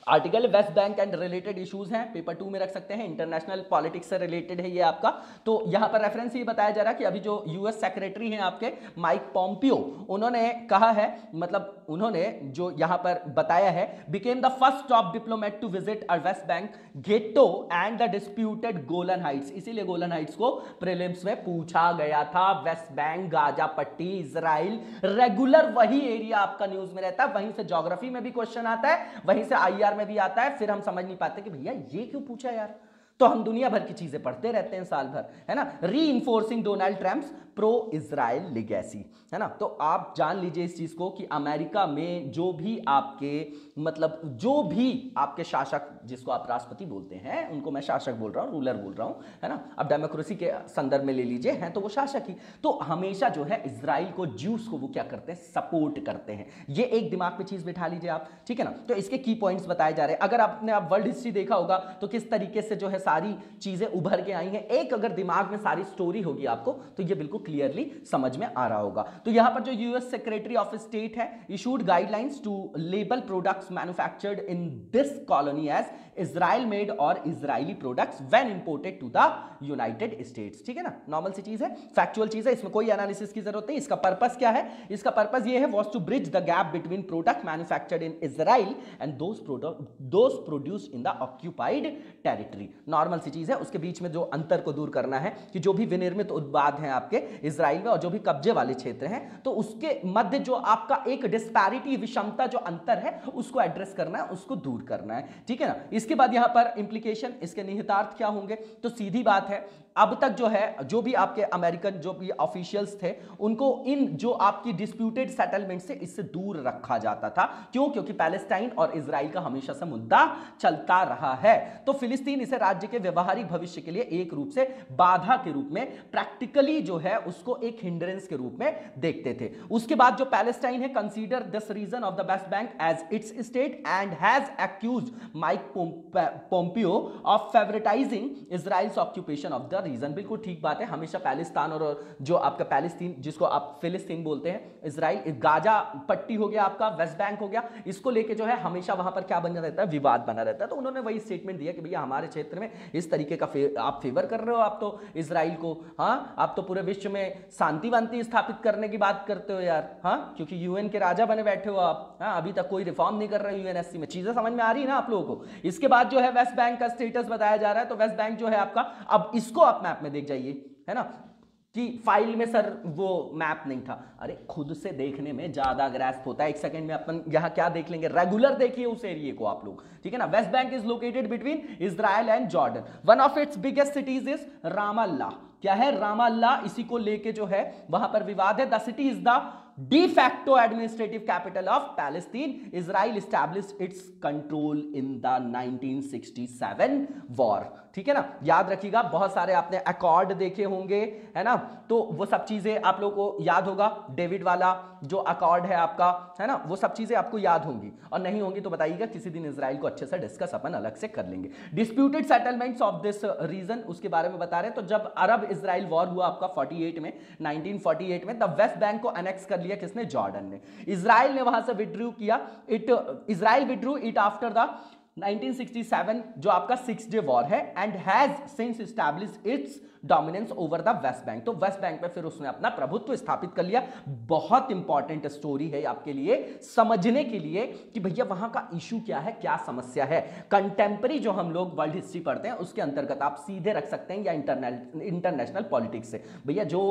article West Bank and related issues हैं, पेपर 2 में रख सकते हैं, इंटरनेशनल पॉलिटिक्स से रिलेटेड है ये आपका। तो यहां पर रेफरेंस ये बताया जा रहा है कि अभी जो यूएस सेक्रेटरी हैं आपके माइक पॉम्पियो, उन्होंने कहा है, मतलब उन्होंने जो यहां पर बताया है, became the first top diplomat to visit a West Bank ghetto and the disputed Golan Heights. इसीलिए गोलन हाइट्स को प्रीलिम्स में पूछा गया था। वेस्ट बैंक, गाजा पट्टी, इजराइल, रेगुलर वही एरिया आपका न्यूज में रहता है, वहीं से ज्योग्राफी में भी क्वेश्चन आता है, वहीं से आईआर में भी आता है। फिर हम समझ नहीं पाते कि भैया ये क्यों पूछा यार, तो हम दुनिया भर की चीजें पढ़ते रहते हैं साल भर, है ना। Reinforcing Donald Trump's pro Israel legacy, है ना। तो आप जान लीजिए इस चीज को कि अमेरिका में जो भी आपके मतलब जो भी आपके शासक, जिसको आप राष्ट्रपति बोलते हैं, उनको मैं शासक बोल रहा हूं, रूलर बोल रहा हूं, है ना। अब डेमोक्रेसी के संदर्भ में ले लीजिए, हैं तो वो शासक ही, तो हमेशा जो है इजराइल को, ज्यूस को वो क्या करते हैं, सपोर्ट करते हैं। ये एक दिमाग में चीज बिठा लीजिए आप, ठीक है ना। तो इसके की पॉइंट्स बताए जा रहे हैं। अगर आपने आप वर्ल्ड हिस्ट्री देखा होगा तो किस तरीके से जो है सारी चीजें उभर के आई हैं, एक अगर दिमाग में सारी स्टोरी होगी आपको तो ये बिल्कुल क्लियरली समझ में आ रहा होगा। तो यहां पर जो यूएस सेक्रेटरी ऑफ स्टेट है, issued guidelines to label products manufactured in this colony as Israel made और Israeli products when imported to the United States, ठीक है ना। नॉर्मल सी चीज है, फैक्चुअल चीज है, इसमें कोई एनालिसिस की जरूरत नहीं। इसका पर्पस क्या है, इसका पर्पस ये है was to bridge the gap between product manufactured in Israel and those produced in the occupied territory. Normal सी चीज है, उसके बीच में जो अंतर को दूर करना है कि जो भी विनिर्मित उत्पाद हैं आपके इजराइल में और जो भी कब्जे वाले क्षेत्र हैं, तो उसके मध्य जो आपका एक डिस्पैरिटी, विषमता, जो अंतर है, उसको एड्रेस करना है, उसको दूर करना है, ठीक है ना। इसके बाद यहां पर इंप्लीकेशन, इसके निहितार्थ क्या होंगे, तो सीधी बात है, अब तक जो है जो भी आपके अमेरिकन जो भी ऑफिशियल्स थे, उनको इन जो आपकी डिस्प्यूटेड सेटलमेंट से इससे दूर रखा जाता था। क्यों? क्योंकि पैलेस्टाइन और इजराइल का हमेशा से मुद्दा चलता रहा है। तो फिलिस्तीन इसे राज्य के व्यवहारिक भविष्य के लिए एक रूप से बाधा के रूप में, प्रैक्टिकली जो है उसको एक हिंड्रेंस के रूप में देखते थे। उसके बाद जो पैलेस्टाइन है, consider this region of the West Bank as its state and has accused Mike Pompeo of favouritising Israel's occupation of the region. बिल्कुल ठीक बात है, हमेशा पैलेस्तान और जो आपका पैलेस्तीन, जिसको आप फिलिस्तीन बोलते हैं, इजराइल, गाजा पट्टी हो गया आपका, वेस्ट बैंक हो गया, इसको लेके जो है हमेशा वहां पर क्या बना रहता है, विवाद बना रहता है। तो उन्होंने वही स्टेटमेंट दिया कि भैया हमारे क्षेत्र में इस तरीके का आप फेवर कर रहे हो, आप तो इजराइल को, हाँ आप तो पूरे विश्व में शांति वांति स्थापित करने की बात करते हो यार, हाँ क्योंकि यूएन के राजा बने बैठे हो आप, हाँ अभी तक कोई रिफॉर्म नहीं कर रहे यूएनएससी में। चीजें समझ में आ रही है ना आप लोगों को। इसके बाद जो है वेस्ट बैंक का स्टेटस बताया जा रहा है। तो वेस्ट बैंक जो है आपका, अब इसको आप मैप में देख जाइए, है ना, कि फाइल में सर वो मैप नहीं था। अरे खुद से देखने में ज्यादा ग्रैस्प होता है। एक सेकंड में अपन यहां क्या देख लेंगे, रेगुलर देखिए उस एरिया को आप लोग, ठीक है ना। West Bank is located between Israel and Jordan. One of its biggest cities is Ramallah. क्या है, रामाल्लाह, इसी को लेके जो है वहां पर विवाद है। The city is the de facto administrative capital of Palestine. Israel established its control in the 1967 war. ठीक है ना, याद रखिएगा, बहुत सारे आपने अकॉर्ड देखे होंगे, है ना, तो वो सब चीजें आप लोगों को याद होगा। डेविड वाला जो अकॉर्ड है आपका, है ना, वो सब चीजें आपको याद होंगी, और नहीं होंगी तो बताइएगा, किसी दिन इजराइल को अच्छे से डिस्कस अपन अलग से कर लेंगे। Disputed settlements of this region, उसके बारे में बता रहे हैं। तो जब अरब इजराइल वॉर हुआ आपका 48 में, 1948 में, तब वेस्ट बैंक को अनेक्स कर लिया किसने, जॉर्डन ने। इजराइल ने वहां से विड्रू किया, Israel withdrew it after the 1967 जो आपका 6 डे वॉर है, and has since established it's dominance over the West bank. तो वेस्ट बैंक पे फिर उसने अपना प्रभुत्व स्थापित कर लिया। बहुत इंपॉर्टेंट स्टोरी है आपके लिए समझने के लिए कि भैया वहां का इशू क्या है, क्या समस्या है। कंटेम्परी जो हम लोग वर्ल्ड हिस्ट्री पढ़ते हैं उसके अंतर्गत आप सीधे रख सकते हैं, या इंटरनेशनल पॉलिटिक्स से। भैया जो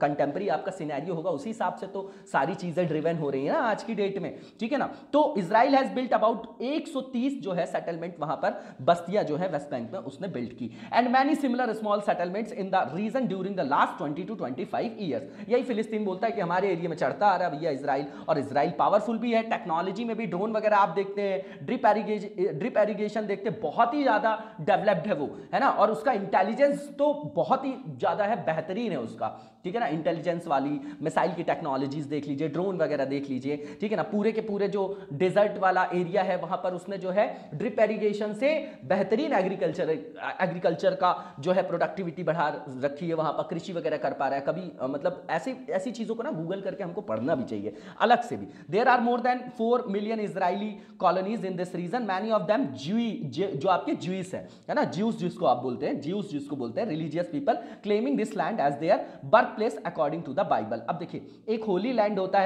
कंटेम्परी आपका सिनेरियो होगा उसी हिसाब से तो सारी चीजें ड्रिवन हो रही है ना आज की डेट में, ठीक है ना। तो इजराइल हैज बिल्ट अबाउट 130 जो है सेटलमेंट, वहां पर बस्तियां जो है वेस्ट बैंक में उसने बिल्ट की, and many similar small settlements in the reason during the last 20 to 25 years. यही फिलिस्तीन बोलता है कि हमारे एरिया में चढ़ता आ रहा है भैया इजराइल, और इजराइल पावरफुल भी है, टेक्नोलॉजी में भी ड्रोन वगैरह आप देखते हैं, ड्रिप एरिगेशन देखते हैं, बहुत ही ज्यादा डेवलप्ड है वो, है ना, और उसका इंटेलिजेंस तो बहुत ही ज्यादा है, बेहतरीन है उसका, ठीक है ना। इंटेलिजेंस वाली मिसाइल की टेक्नोलॉजीज देख लीजिए, ड्रोन वगैरह देख लीजिए, ठीक है ना। पूरे के पूरे जो डेजर्ट वाला एरिया है वहां पर उसने जो है ड्रिप एरिगेशन से बेहतरीन एग्रीकल्चर का जो है प्रोडक्टिविटी बढ़ा रखी है, वहां पर कृषि वगैरह कर पा रहा है। कभी मतलब ऐसी चीजों को ना गूगल करके हमको पढ़ना भी चाहिए अलग से भी। There are more than 4 million Israeli colonies in this region, many of them जो आपके ज्यूस है ना, ज्यूस जिसको आप बोलते हैं, ज्यूस जिसको बोलते हैं, religious people claiming this land as their birth place according to the Bible. अब देखिए, एक होली लैंड होता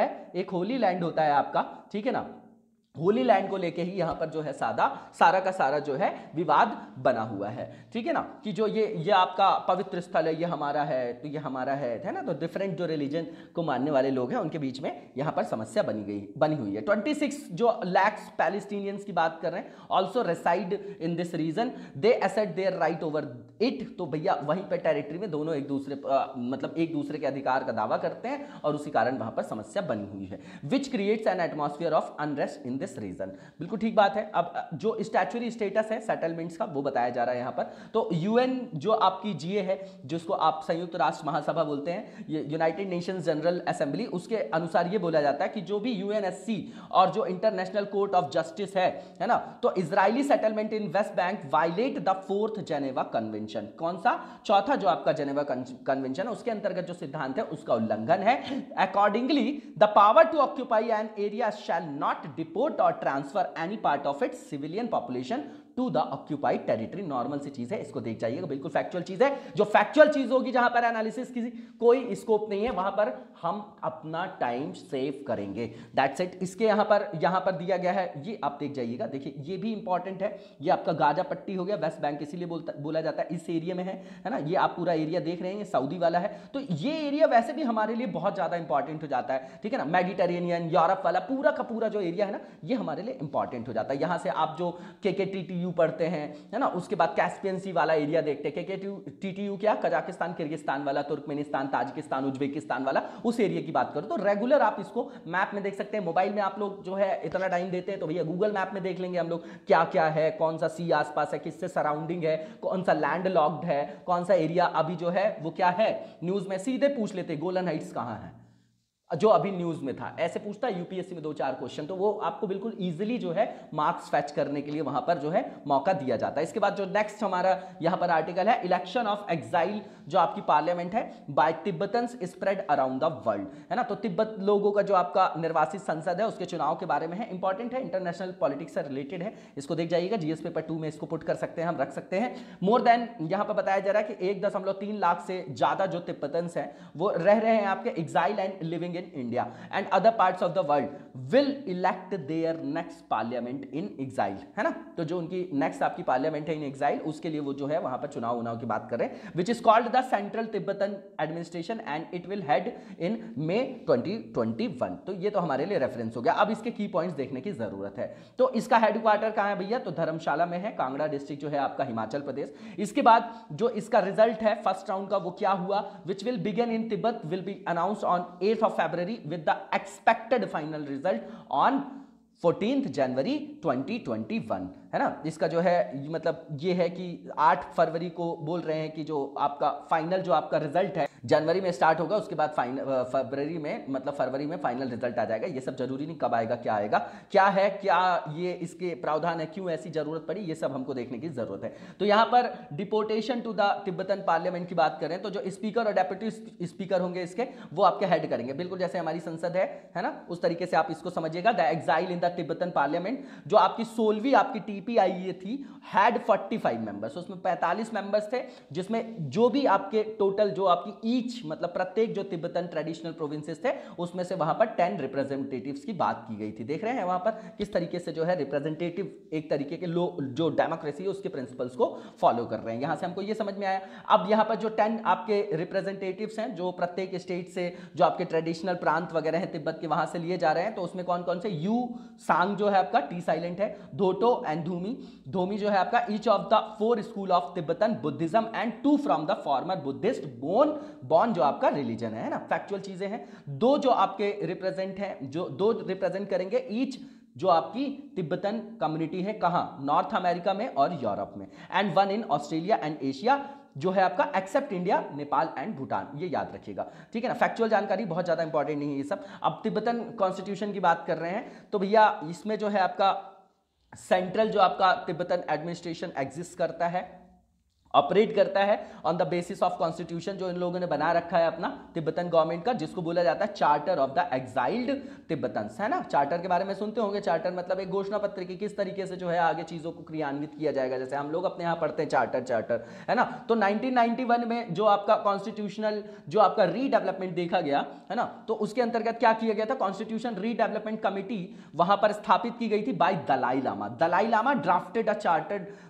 है आपका, ठीक है ना। होली लैंड को लेके ही यहां पर जो है सारा का सारा जो है विवाद बना हुआ है, ठीक है ना, कि जो ये आपका पवित्र स्थल है, ये हमारा है, तो ये हमारा है ना। तो डिफरेंट जो रिलीजन को मानने वाले लोग हैं उनके बीच में यहां पर समस्या बनी हुई है। 26 जो लैक्स पैलेस्टीनियंस की बात कर रहे हैं, also reside in this region, they assert their right over it. तो भैया वहीं पर टेरिटरी में दोनों एक दूसरे के अधिकार का दावा करते हैं, और उसी कारण वहां पर समस्या बनी हुई है, which creates an atmosphere of unrest in region. बिल्कुल ठीक बात है। अब जो स्टैच्यूरी स्टेटस है सेटलमेंट्स का वो बताया जा रहा है यहां पर। तो यूएन जो आपकी जीए है, जिसको आप संयुक्त राष्ट्र महासभा बोलते हैं, यूनाइटेड नेशंस जनरल असेंबली, उसके अनुसार ये बोला जाता है कि जो भी यूएनएससी और जो इंटरनेशनल कोर्ट ऑफ जस्टिस है ना, तो Israeli settlement in West Bank violate the 4th Geneva convention. कौन सा? चौथा जो आपका जेनेवा कन्वेंशन है, उसके अंतर्गत जो सिद्धांत है उसका उल्लंघन है। Accordingly the power to occupy an area shall not deport or transfer any part of its civilian population to the occupied territory. Normal सी चीज है, इसको देख जाइएगा, बिल्कुल फैक्चुअल चीज है। जो फैक्चुअल चीज होगी जहां पर एनालिसिस की कोई स्कोप नहीं है, वहां पर हम अपना टाइम सेव करेंगे, दैट्स इट। इसके यहां पर दिया गया है, ये आप देख जाइएगा। देखिए ये भी इंपॉर्टेंट है, ये आपका गाजा पट्टी हो गया, वेस्ट बैंक इसीलिए बोला जाता है इस एरिया में है ना। ये आप पूरा एरिया देख रहे हैं, ये सऊदी वाला है। तो ये एरिया वैसे भी हमारे लिए बहुत ज्यादा इंपॉर्टेंट हो जाता है, ठीक है ना। मेडिटेरेनियन, यूरोप वाला पूरा का पूरा जो एरिया है ना, ये हमारे लिए इंपॉर्टेंट हो जाता है। यहां से आप जो KKTTU पढ़ते हैं, है ना, उसके बाद कैस्पियन सी वाला एरिया देखते हैं। KKTTU क्या, कजाकिस्तान, किर्गिस्तान वाला, तुर्कमेनिस्तान, ताजिकिस्तान, उज्बेकिस्तान वाला, उस एरिया की बात करो तो रेगुलर आप इसको मैप में देख सकते हैं। मोबाइल में आप लोग जो है इतना टाइम देते हैं तो भैया गूगल मैप में देख लेंगे हम लोग क्या क्या है, कौन सा सी आसपास है, किससे सराउंडिंग है, कौन सा लैंड लॉक्ड है, कौन सा एरिया अभी जो है वो क्या है। न्यूज में सीधे पूछ लेते गोलन हाइट्स कहां है, जो अभी न्यूज में था, ऐसे पूछता है यूपीएससी में 2-4 क्वेश्चन, तो वो आपको बिल्कुल इजीली जो है मार्क्स फेच करने के लिए वहां पर जो है मौका दिया जाता है। इसके बाद जो नेक्स्ट हमारा यहां पर आर्टिकल है, इलेक्शन ऑफ एग्जाइल जो आपकी पार्लियामेंट है by Tibetans spread around the world, है ना। तो तिब्बत लोगों का जो आपका निर्वासित संसद है उसके चुनाव के बारे में है, इंपॉर्टेंट है, इंटरनेशनल पॉलिटिक्स से रिलेटेड है, इसको देख जाइएगा। जीएस पेपर 2 में इसको पुट कर सकते हैं, हम रख सकते हैं। मोर देन यहां पर बताया जा रहा है कि 1.3 लाख से ज्यादा जो तिब्बतन्स है वो रह रहे हैं आपके exile and living living in India and other parts of the world will elect their next parliament in exile, है ना। तो जो उनकी नेक्स्ट आपकी पार्लियामेंट है इन एग्जाइल, उसके लिए वो जो है वहां पर चुनाव की बात कर रहे हैं, which is called the central Tibetan administration and it will head in May 2021। तो ये तो हमारे लिए रेफरेंस हो गया। अब इसके की पॉइंट्स देखने की जरूरत है। तो इसका हेडक्वार्टर कहां है भैया, तो धर्मशाला में है, कांगड़ा डिस्ट्रिक्ट जो है आपका हिमाचल प्रदेश। इसके बाद जो इसका रिजल्ट है फर्स्ट राउंड का वो क्या हुआ, which will begin in Tibet will be announced on 8th of February with the expected final result on 14th January 2021, है ना। इसका जो है मतलब ये है कि 8 फरवरी को बोल रहे हैं कि जो आपका फाइनल जो आपका रिजल्ट है जनवरी में स्टार्ट होगा, उसके बाद फरवरी में मतलब फरवरी में फाइनल रिजल्ट आ जाएगा। ये सब जरूरी नहीं कब आएगा क्या आएगा, क्या है क्या ये इसके प्रावधान है, क्यों ऐसी जरूरत पड़ी, ये सब हमको देखने की जरूरत है। तो यहां पर deputation to the Tibetan parliament की बात करें तो जो स्पीकर और डेप्यूटी स्पीकर होंगे इसके वो आपके हेड करेंगे, बिल्कुल जैसे हमारी संसद है ना, उस तरीके से आप इसको समझिएगा। The exile in the Tibetan parliament जो आपकी 16वीं आपकी टीपीआईए थी हैड 45 मेंबर्स, उसमें 45 मेंबर्स थे, जिसमें जो भी आपके टोटल जो आपकी ईच मतलब प्रत्येक जो तिब्बतन ट्रेडिशनल प्रोविंसेस थे उसमें से वहां पर 10 रिप्रेजेंटेटिव्स की बात की गई थी। देख रहे हैं वहां पर किस तरीके से जो है रिप्रेजेंटेटिव एक तरीके के जो डेमोक्रेसी है उसके प्रिंसिपल्स को फॉलो कर रहे हैं। यहां से हमको ये समझ में आया। अब यहां पर जो 10 आपके रिप्रेजेंटेटिव्स हैं जो प्रत्येक स्टेट से जो आपके ट्रेडिशनल प्रांत वगैरह हैं तिब्बत के वहां से लिए जा रहे हैं, तो उसमें कौन कौन से, यू सांग जो है आपका टी साइलेंट है, धोटो एंड धूमी, धोमी जो है आपका each of the 4 school of Tibetan Buddhism and 2 from the former Buddhist Bon जो आपका रिलीजन है ना, फैक्चुअल चीजें हैं। 2 जो आपके रिप्रेजेंट हैं, जो 2 रिप्रेजेंट करेंगे ईच जो आपकी तिब्बतन कम्युनिटी है कहां, नॉर्थ अमेरिका में और यूरोप में, and 1 in Australia and Asia जो है आपका except India, Nepal and Bhutan, ये याद रखिएगा, ठीक है ना। फैक्चुअल जानकारी बहुत ज्यादा इंपॉर्टेंट नहीं है ये सब। अब तिब्बतन कॉन्स्टिट्यूशन की बात कर रहे हैं तो भैया इसमें जो है आपका सेंट्रल जो आपका तिब्बतन एडमिनिस्ट्रेशन एग्जिस्ट करता है, ऑपरेट करता है on the basis of constitution जो इन लोगों ने बना रखा है अपना तिब्बतन गवर्नमेंट का, जिसको बोला जाता है charter of the exiled Tibetans, है ना। चार्टर के बारे में सुनते होंगे, चार्टर मतलब एक घोषणा पत्र की किस तरीके से जो है आगे चीजों को क्रियान्वित किया जाएगा, जैसे हम लोग अपने यहाँ पढ़ते हैं चार्टर, है ना। तो 1991 में जो आपका कॉन्स्टिट्यूशनल जो आपका रीडेवलपमेंट देखा गया है ना, तो उसके अंतर्गत क्या किया गया था, कॉन्स्टिट्यूशन रीडेवलपमेंट कमिटी वहां पर स्थापित की गई थी by Dalai Lama. Dalai Lama drafted a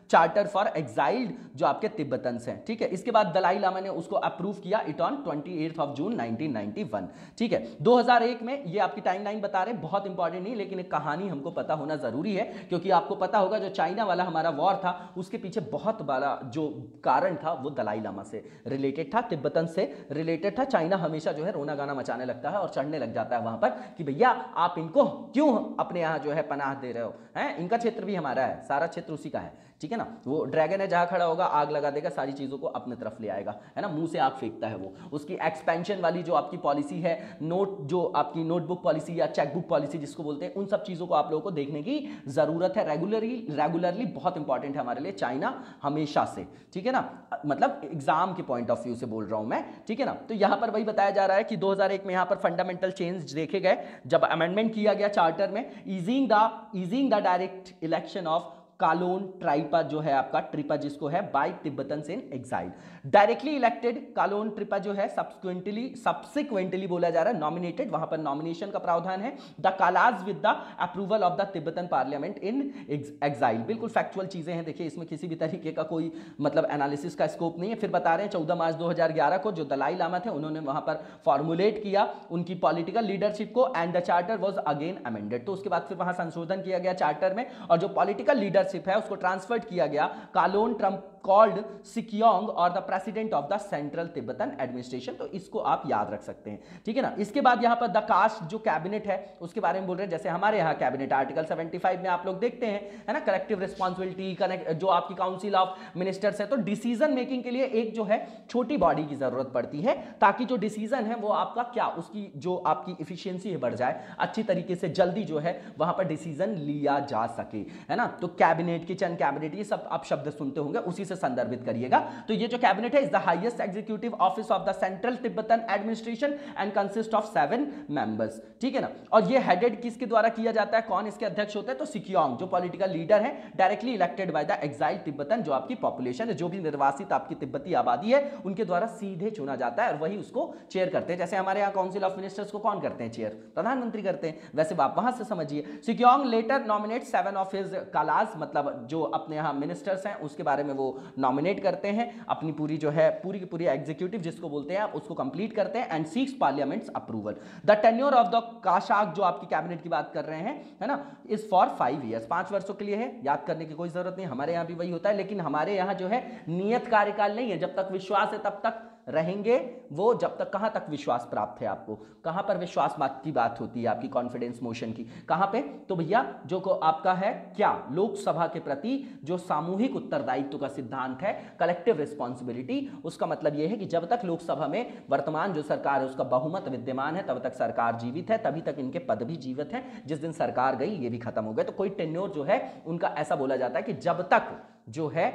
charter for exiled जो आपके तिब्बतन्स हैं, ठीक है। इसके बाद दलाई लामा ने उसको अप्रूव किया it on 28th of June 1991, ठीक है। 2001 में ये आपकी टाइमलाइन बता रहे हैं, बहुत इंपॉर्टेंट नहीं लेकिन एक कहानी हमको पता होना जरूरी है, क्योंकि आपको पता होगा जो चाइना वाला हमारा वॉर था उसके पीछे बहुत बड़ा जो कारण था वो दलाई लामा से रिलेटेड था, तिब्बतन से रिलेटेड था। चाइना हमेशा जो है रोना गाना मचाने लगता है और चढ़ने लग जाता है वहां पर कि भैया आप इनको क्यों अपने यहाँ जो है पनाह दे रहे हो, हैं, इनका क्षेत्र भी हमारा है, सारा क्षेत्र उसी का है, ठीक है ना। वो ड्रैगन है जहां खड़ा होगा आग लगा देगा, सारी चीजों को अपने तरफ ले आएगा, है ना, मुंह से आग फेंकता है वो। उसकी एक्सपेंशन वाली जो आपकी पॉलिसी है, नोट जो आपकी नोटबुक पॉलिसी या चेकबुक पॉलिसी जिसको बोलते हैं, उन सब चीजों को आप लोगों को देखने की जरूरत है। रेगुलरली बहुत इंपॉर्टेंट है हमारे लिए चाइना हमेशा से, ठीक है ना, मतलब एग्जाम के पॉइंट ऑफ व्यू से बोल रहा हूं मैं, ठीक है ना। तो यहां पर वही बताया जा रहा है कि 2001 में यहां पर फंडामेंटल चेंज देखे गए जब अमेंडमेंट किया गया चार्टर में, easing the direct election of Kalon Tripa जो है आपका ट्रिपा जिसको है by Tibetans in exile, directly elected Kalon Tripa जो है सब्सिक्वेंटली बोला जा रहा है नॉमिनेटेड, वहां पर नॉमिनेशन का प्रावधान है। The Kalons with the approval of the Tibetan Parliament in exile, बिल्कुल फैक्चुअल चीजें हैं, देखिए इसमें किसी भी तरीके का कोई मतलब एनालिसिस का स्कोप नहीं है। फिर बता रहे हैं 14 मार्च 2011 को जो दलाई लामा थे उन्होंने वहां पर फॉर्मुलेट किया उनकी पॉलिटिकल लीडरशिप को and the charter was again amended. तो उसके बाद फिर वहां संशोधन किया गया चार्टर में और जो पॉलिटिकल लीडरशिप है उसको ट्रांसफर्ड किया गया कालोन ट्रम्प कॉल्ड सिक्योंग और the president of the central Tibetan administration. तो इसको आप याद रख सकते हैं, ठीक है ना। इसके बाद यहां पर द कास्ट जो कैबिनेट है उसके बारे में बोल रहे हैं, जैसे हमारे यहां कैबिनेट आर्टिकल 75 में आप लोग देखते हैं, है ना, कलेक्टिव रिस्पॉन्सिबिलिटी जो आपकी काउंसिल ऑफ मिनिस्टर्स है, तो डिसीजन मेकिंग के लिए एक जो है छोटी बॉडी की जरूरत पड़ती है ताकि जो डिसीजन है वो आपका क्या उसकी जो आपकी इफिशियंसी है बढ़ जाए, अच्छी तरीके से जल्दी जो है वहां पर डिसीजन लिया जा सके, है ना। तो कैबिनेट, किचन कैबिनेट, ये सब आप शब्द सुनते होंगे, उसी से से संदर्भित करिएगा। तो ये जो कैबिनेट है is the highest executive office of the central Tibetan administration and consist of 7 members, ठीक है ना। और ये हेडेड किसके द्वारा किया जाता है, कौन इसके अध्यक्ष होते हैं, तो सिक्योंग जो पॉलिटिकल लीडर है directly elected by the exile Tibetan, जो आपकी पॉपुलेशन है, जो भी निर्वासित आपकी तिब्बती आबादी है उनके द्वारा सीधे चुना जाता है और वही उसको चेयर करते हैं। जैसे हमारे यहाँ काउंसिल ऑफ मिनिस्टर्स को कौन करते हैं, चेयर प्रधानमंत्री करते हैं, वैसे आप वहां से समझिए। Sikyong later nominate 7 of his Kalons, मतलब जो अपने यहाँ मिनिस्टर्स हैं उसके बारे में वो नॉमिनेट करते हैं, अपनी पूरी जो है पूरी की पूरी एग्जीक्यूटिव जिसको बोलते हैं आप उसको कंप्लीट करते हैं and seeks Parliament's approval. The tenure of the Kashag जो आपकी कैबिनेट की बात कर रहे हैं, है ना, इज फॉर 5 ईयर्स, 5 वर्षों के लिए है, याद करने की कोई जरूरत नहीं, हमारे यहाँ भी वही होता है। लेकिन हमारे यहाँ जो है नियत कार्यकाल नहीं है, जब तक विश्वास है तब तक रहेंगे वो, जब तक कहां तक विश्वास प्राप्त है आपको, कहां पर विश्वास मत की बात होती है आपकी कॉन्फिडेंस मोशन की, कहां पे, तो भैया जो को आपका है क्या, लोकसभा के प्रति जो सामूहिक उत्तरदायित्व का सिद्धांत है, कलेक्टिव रिस्पॉन्सिबिलिटी, उसका मतलब यह है कि जब तक लोकसभा में वर्तमान जो सरकार है उसका बहुमत विद्यमान है तब तक सरकार जीवित है, तभी तक इनके पद भी जीवित है। जिस दिन सरकार गई ये भी खत्म हो गए। तो कोई टेन्योर जो है उनका ऐसा बोला जाता है कि जब तक जो है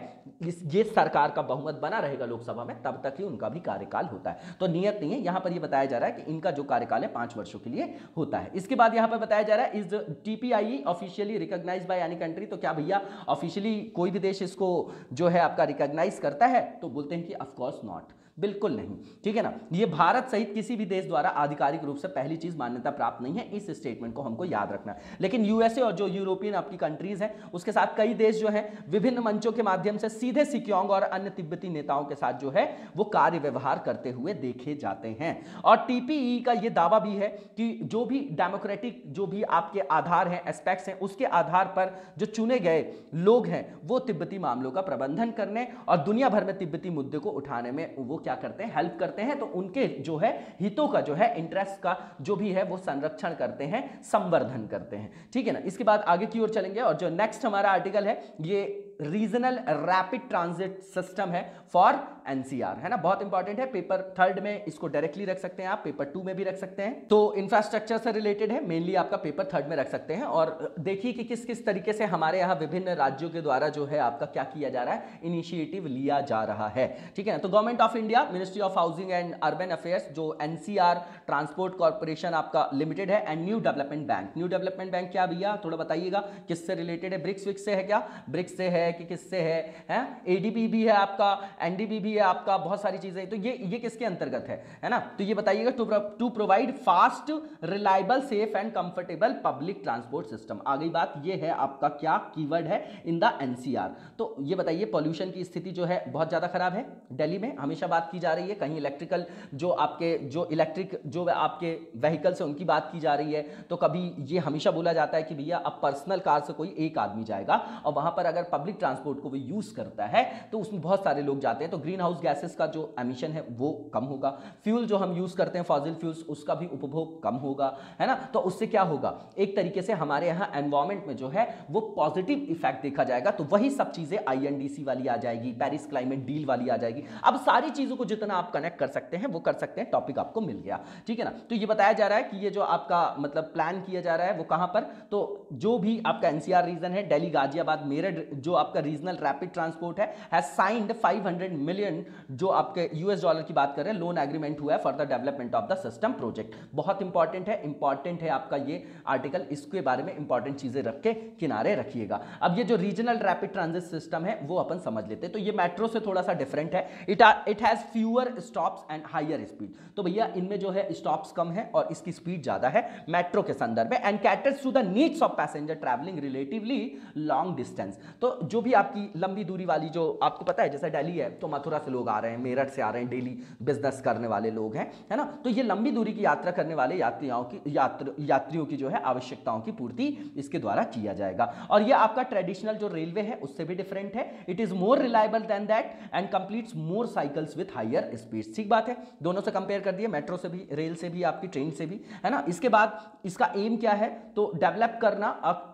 ये सरकार का बहुमत बना रहेगा लोकसभा में तब तक ही उनका भी कार्यकाल होता है। तो नियत नहीं है, यहां पर ये बताया जा रहा है कि इनका जो कार्यकाल है 5 वर्षों के लिए होता है। इसके बाद यहां पर बताया जा रहा है is TPI officially recognised by any country, तो क्या भैया ऑफिशियली कोई भी देश इसको जो है आपका रिकॉग्नाइज करता है, तो बोलते हैं कि ऑफ कोर्स नॉट, बिल्कुल नहीं, ठीक है ना। ये भारत सहित किसी भी देश द्वारा आधिकारिक रूप से पहली चीज मान्यता प्राप्त नहीं है, इस स्टेटमेंट को हमको याद रखना है। लेकिन यूएसए और जो यूरोपियन आपकी कंट्रीज हैं उसके साथ कई देश जो है विभिन्न मंचों के माध्यम से सीधे सिक्योंग और अन्य तिब्बती नेताओं के साथ जो है वो कार्य व्यवहार करते हुए देखे जाते हैं। और टीपीई का ये दावा भी है कि जो भी डेमोक्रेटिक जो भी आपके आधार हैं, एस्पेक्ट्स हैं, उसके आधार पर जो चुने गए लोग हैं वो तिब्बती मामलों का प्रबंधन करने और दुनिया भर में तिब्बती मुद्दे को उठाने में वो क्या करते हैं, हेल्प करते हैं। तो उनके जो है हितों का जो है, इंटरेस्ट का जो भी है वो संरक्षण करते हैं, संवर्धन करते हैं, ठीक है ना। इसके बाद आगे की ओर चलेंगे और जो नेक्स्ट हमारा आर्टिकल है ये रीजनल रैपिड ट्रांजिट सिस्टम है फॉर एनसीआर, है ना, बहुत इंपॉर्टेंट है। पेपर 3 में इसको डायरेक्टली रख सकते हैं आप, पेपर 2 में भी रख सकते हैं। तो इंफ्रास्ट्रक्चर से रिलेटेड है, मेनली आपका पेपर 3 में रख सकते हैं। और देखिए कि किस किस तरीके से हमारे यहाँ विभिन्न राज्यों के द्वारा जो है आपका क्या किया जा रहा है, इनिशिएटिव लिया जा रहा है, ठीक है ना। तो government of India, ministry of housing and urban affairs, जो एनसीआर ट्रांसपोर्ट कॉर्पोरेशन आपका लिमिटेड है, and new development bank. New development bank क्या भैया, थोड़ा बताइएगा किससे रिलेटेड है, ब्रिक्स विक्स से है क्या, ब्रिक्स से है कि किससे है, एडीबी भी है आपका, एनडीबी भी है आपका, बहुत सारी चीजें। तो ये किसके अंतर्गत है ना, तो ये बताइएगा to provide fast, reliable, safe and comfortable public transport system. आ गई बात, ये है आपका क्या कीवर्ड है इन द एनसीआर। तो ये बताइए पॉल्यूशन की स्थिति जो है बहुत ज्यादा खराब है दिल्ली में, हमेशा बात की जा रही है। कहीं इलेक्ट्रिकल जो आपके जो इलेक्ट्रिक जो आपके व्हीकल्स है उनकी बात की जा रही है, तो कभी ये हमेशा बोला जाता है कि भैया अब पर्सनल कार से कोई एक आदमी जाएगा और वहां पर अगर पब्लिक ट्रांसपोर्ट को वो यूज करता है तो उसमें बहुत सारे लोग जाते हैं, तो ग्रीन हाउस गैसेस का जो एमिशन है वो कम होगा। फ्यूल जो हम यूज करते हैं फॉसिल फ्यूल्स, उसका भी उपभोग कम होगा, है ना। तो उससे क्या होगा, एक तरीके से हमारे यहाँ एनवायरमेंट में जो है वो पॉजिटिव इफेक्ट देखा जाएगा। तो वही सब चीजें आईएनडीसी वाली आ जाएगी, पेरिस क्लाइमेट डील वाली आ जाएगी। अब सारी चीजों को जितना आप कनेक्ट कर सकते हैं वो कर सकते हैं, टॉपिक आपको मिल गया, ठीक है ना। तो ये बताया जा रहा है कि ये जो आपका मतलब प्लान किया जा रहा है वो कहां पर, तो जो भी आपका एनसीआर रीजन है, दिल्ली, गाजियाबाद, मेरठ, जो आपका रीजनल रैपिड ट्रांसपोर्ट है, हैज साइंड 500 मिलियन जो आपके यूएस डॉलर की बात कर रहे हैं, लोन एग्रीमेंट हुआ है for the development of the system project. बहुत इंपॉर्टेंट है आपका ये आर्टिकल, इसके बारे में इंपॉर्टेंट चीजें रख के किनारे रखिएगा। अब ये जो रीजनल रैपिड ट्रांजिट सिस्टम है वो अपन समझ लेते हैं। तो ये मेट्रो से थोड़ा सा डिफरेंट है, it has fewer stops and higher speed. तो भैया इनमें जो है स्टॉप्स कम है और इसकी स्पीड ज्यादा है मेट्रो के संदर्भ में, and caters to the needs of passenger travelling relatively long distance. तो जो भी आपकी लंबी दूरी वाली, जो आपको पता है जैसे दिल्ली है तो मथुरा से लोग आ रहे हैं, मेरठ से आ रहे हैं, डेली बिजनेस करने वाले लोग हैं, है ना। तो ये लंबी दूरी की यात्रा करने वाले यात्रियों की जो है आवश्यकताओं की पूर्ति इसके द्वारा किया जाएगा। और ये आपका ट्रेडिशनल जो रेलवे है उससे भी डिफरेंट है, it is more reliable than that and completes more cycles with higher speed. ठीक बात है, दोनों से कंपेयर कर दिए, मेट्रो से भी, रेल से भी, आपकी ट्रेन से भी, है ना। इसके बाद इसका एम क्या है, तो डेवलप करना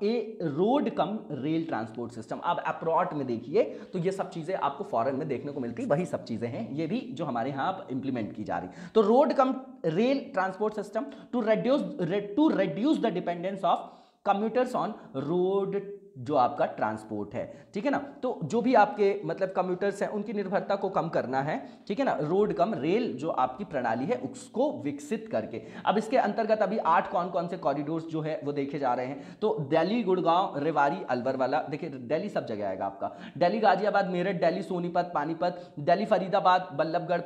ए road cum rail transport system. अब अब्रॉड में देखिए तो ये सब चीजें आपको फॉरेन में देखने को मिलती, वही सब चीजें हैं ये भी जो हमारे यहाँ इंप्लीमेंट की जा रही। तो road cum rail transport system to reduce the dependence of commuters on road जो आपका ट्रांसपोर्ट है, ठीक है ना। तो जो भी आपके मतलब कम्यूटर्स हैं उनकी निर्भरता को कम करना है, ठीक है ना। रोड कम रेल जो आपकी प्रणाली है उसको विकसित करके। अब इसके अंतर्गत अभी 8 कौन कौन से कॉरिडोर्स जो है वो देखे जा रहे हैं। तो दिल्ली, गुड़गांव, रेवाड़ी, अलवर वाला, देखिए दिल्ली सब जगह आएगा आपका, दिल्ली गाजियाबाद, मेरठ, दिल्ली सोनीपत, पानीपत, दिल्ली फरीदाबाद, बल्लभगढ़,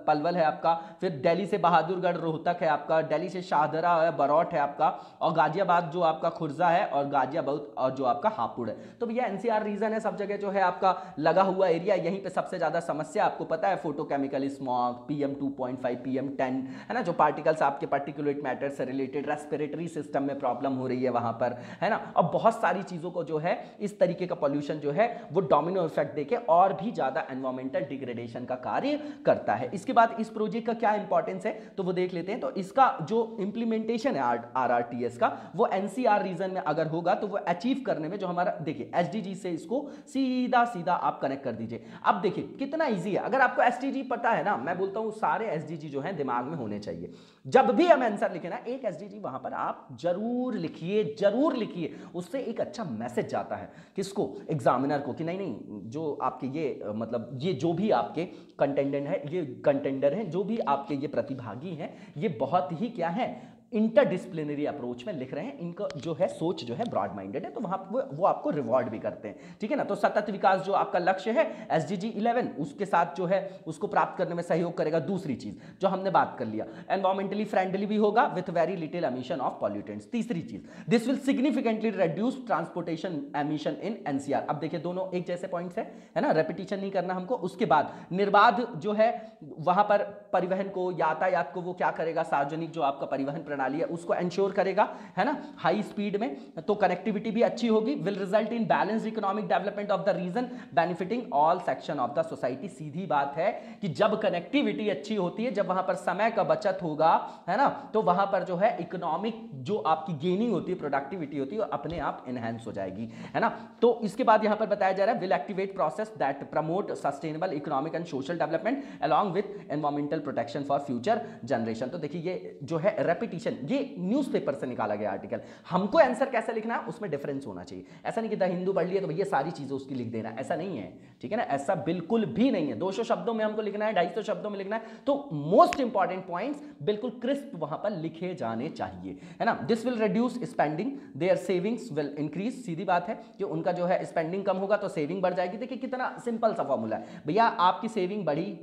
पलवल है आपका, फिर दिल्ली से बहादुरगढ़, रोहतक है आपका, दिल्ली से शाहदरा है, बरौट है आपका, और गाजियाबाद जो आपका खुर्जा है, और गाजियाबाद और जो आपका हापुड़ है। तो भैया एनसीआर रीजन है, सब जगह जो है आपका लगा हुआ एरिया, यहीं पे सबसे ज्यादा समस्या आपको पता है फोटोकेमिकल स्मॉग, PM 2.5, PM 10 है ना, जो पार्टिकल्स आपके पार्टिकुलेट मैटर से रिलेटेड, रेस्पिरेटरी सिस्टम में प्रॉब्लम हो रही है वहां पर, है ना। और बहुत सारी चीजों को जो है इस तरीके का पॉल्यूशन जो है वो डोमिनो इफेक्ट देके और भी ज्यादा एनवायरमेंटल डिग्रेडेशन का कार्य करता है। इसके बाद इस प्रोजेक्ट का क्या इंपॉर्टेंस है तो वो देख लेते हैं। तो इसका जो इंप्लीमेंटेशन है RRTS का, वो एनसीआर रीजन में अगर होगा तो वो अचीव करने में जो हमारा, देखिए SDG से इसको सीधा सीधा आप कनेक्ट कर दीजिए। अब देखिए कितना इजी है, अगर आपको SDG पता है ना, मैं बोलता हूं सारे SDG जो हैं दिमाग में होने चाहिए। जब भी हम आंसर लिखे ना, एक SDG वहां पर आप जरूर लिखिए, जरूर लिखिए। उससे एक अच्छा मैसेज जाता है किसको, एग्जामिनर को, कि नहीं नहीं जो आपके ये मतलब ये जो भी आपके कंटेंडर है, जो भी आपके ये प्रतिभागी हैं, ये बहुत ही क्या है, इंटरडिसिप्लिनरी अप्रोच में लिख रहे हैं, इनका जो है सोच जो है ब्रॉड माइंडेड है, तो वहां वो आपको रिवॉर्ड भी करते हैं, ठीक है ना। तो सतत विकास जो आपका लक्ष्य है SDG 11, उसके साथ जो है उसको प्राप्त करने में सहयोग करेगा। दूसरी चीज जो हमने बात कर लिया, एनवायरमेंटली फ्रेंडली भी होगा with very little emission of pollutants. तीसरी चीज, this will significantly reduce transportation emission in NCR। अब देखिए दोनों एक जैसे पॉइंट्स है ना, रेपिटेशन नहीं करना हमको। उसके बाद निर्बाध जो है वहां पर परिवहन को, यातायात को वो क्या करेगा, सार्वजनिक जो आपका परिवहन प्रणाली है उसको इंश्योर करेगा, है ना, हाई स्पीड में। तो कनेक्टिविटी भी अच्छी होगी, will result in balanced economic development of the region benefiting all section of the society. सीधी बात है कि जब कनेक्टिविटी अच्छी होती है, जब वहां पर समय का बचत होगा, है ना, तो वहां पर जो है इकोनॉमिक जो आपकी गेनिंग होती है, प्रोडक्टिविटी होती है, वो अपने आप एनहांस हो जाएगी, है ना। तो इसके बाद यहां पर बताया जा रहा है, will activate process that promote sustainable economic and social development along with environmental protection for future generation. तो देखिए ये जो है रेपिटेशन, ये न्यूज़पेपर से निकाला गया आर्टिकल। हमको आंसर कैसे लिखना है उसमें डिफरेंस होना चाहिए। ऐसा नहीं कि द हिंदू पढ़ लिया तो भैया सारी चीजें उसकी लिख देना, ऐसा नहीं है, ठीक है ना, ऐसा बिल्कुल भी नहीं है। 200 शब्दों में हमको लिखना है, 250 शब्दों में लिखना है, तो मोस्ट इंपॉर्टेंट पॉइंट्स बिल्कुल क्रिस्प वहां पर लिखे जाने चाहिए, है ना। This will reduce spending, there savings will increase. सीधी बात है कि उनका जो है स्पेंडिंग कम होगा तो सेविंग बढ़ जाएगी। देखिए कितना सिंपल सा फॉर्मूला है भैया, आपकी सेविंग बढ़ी,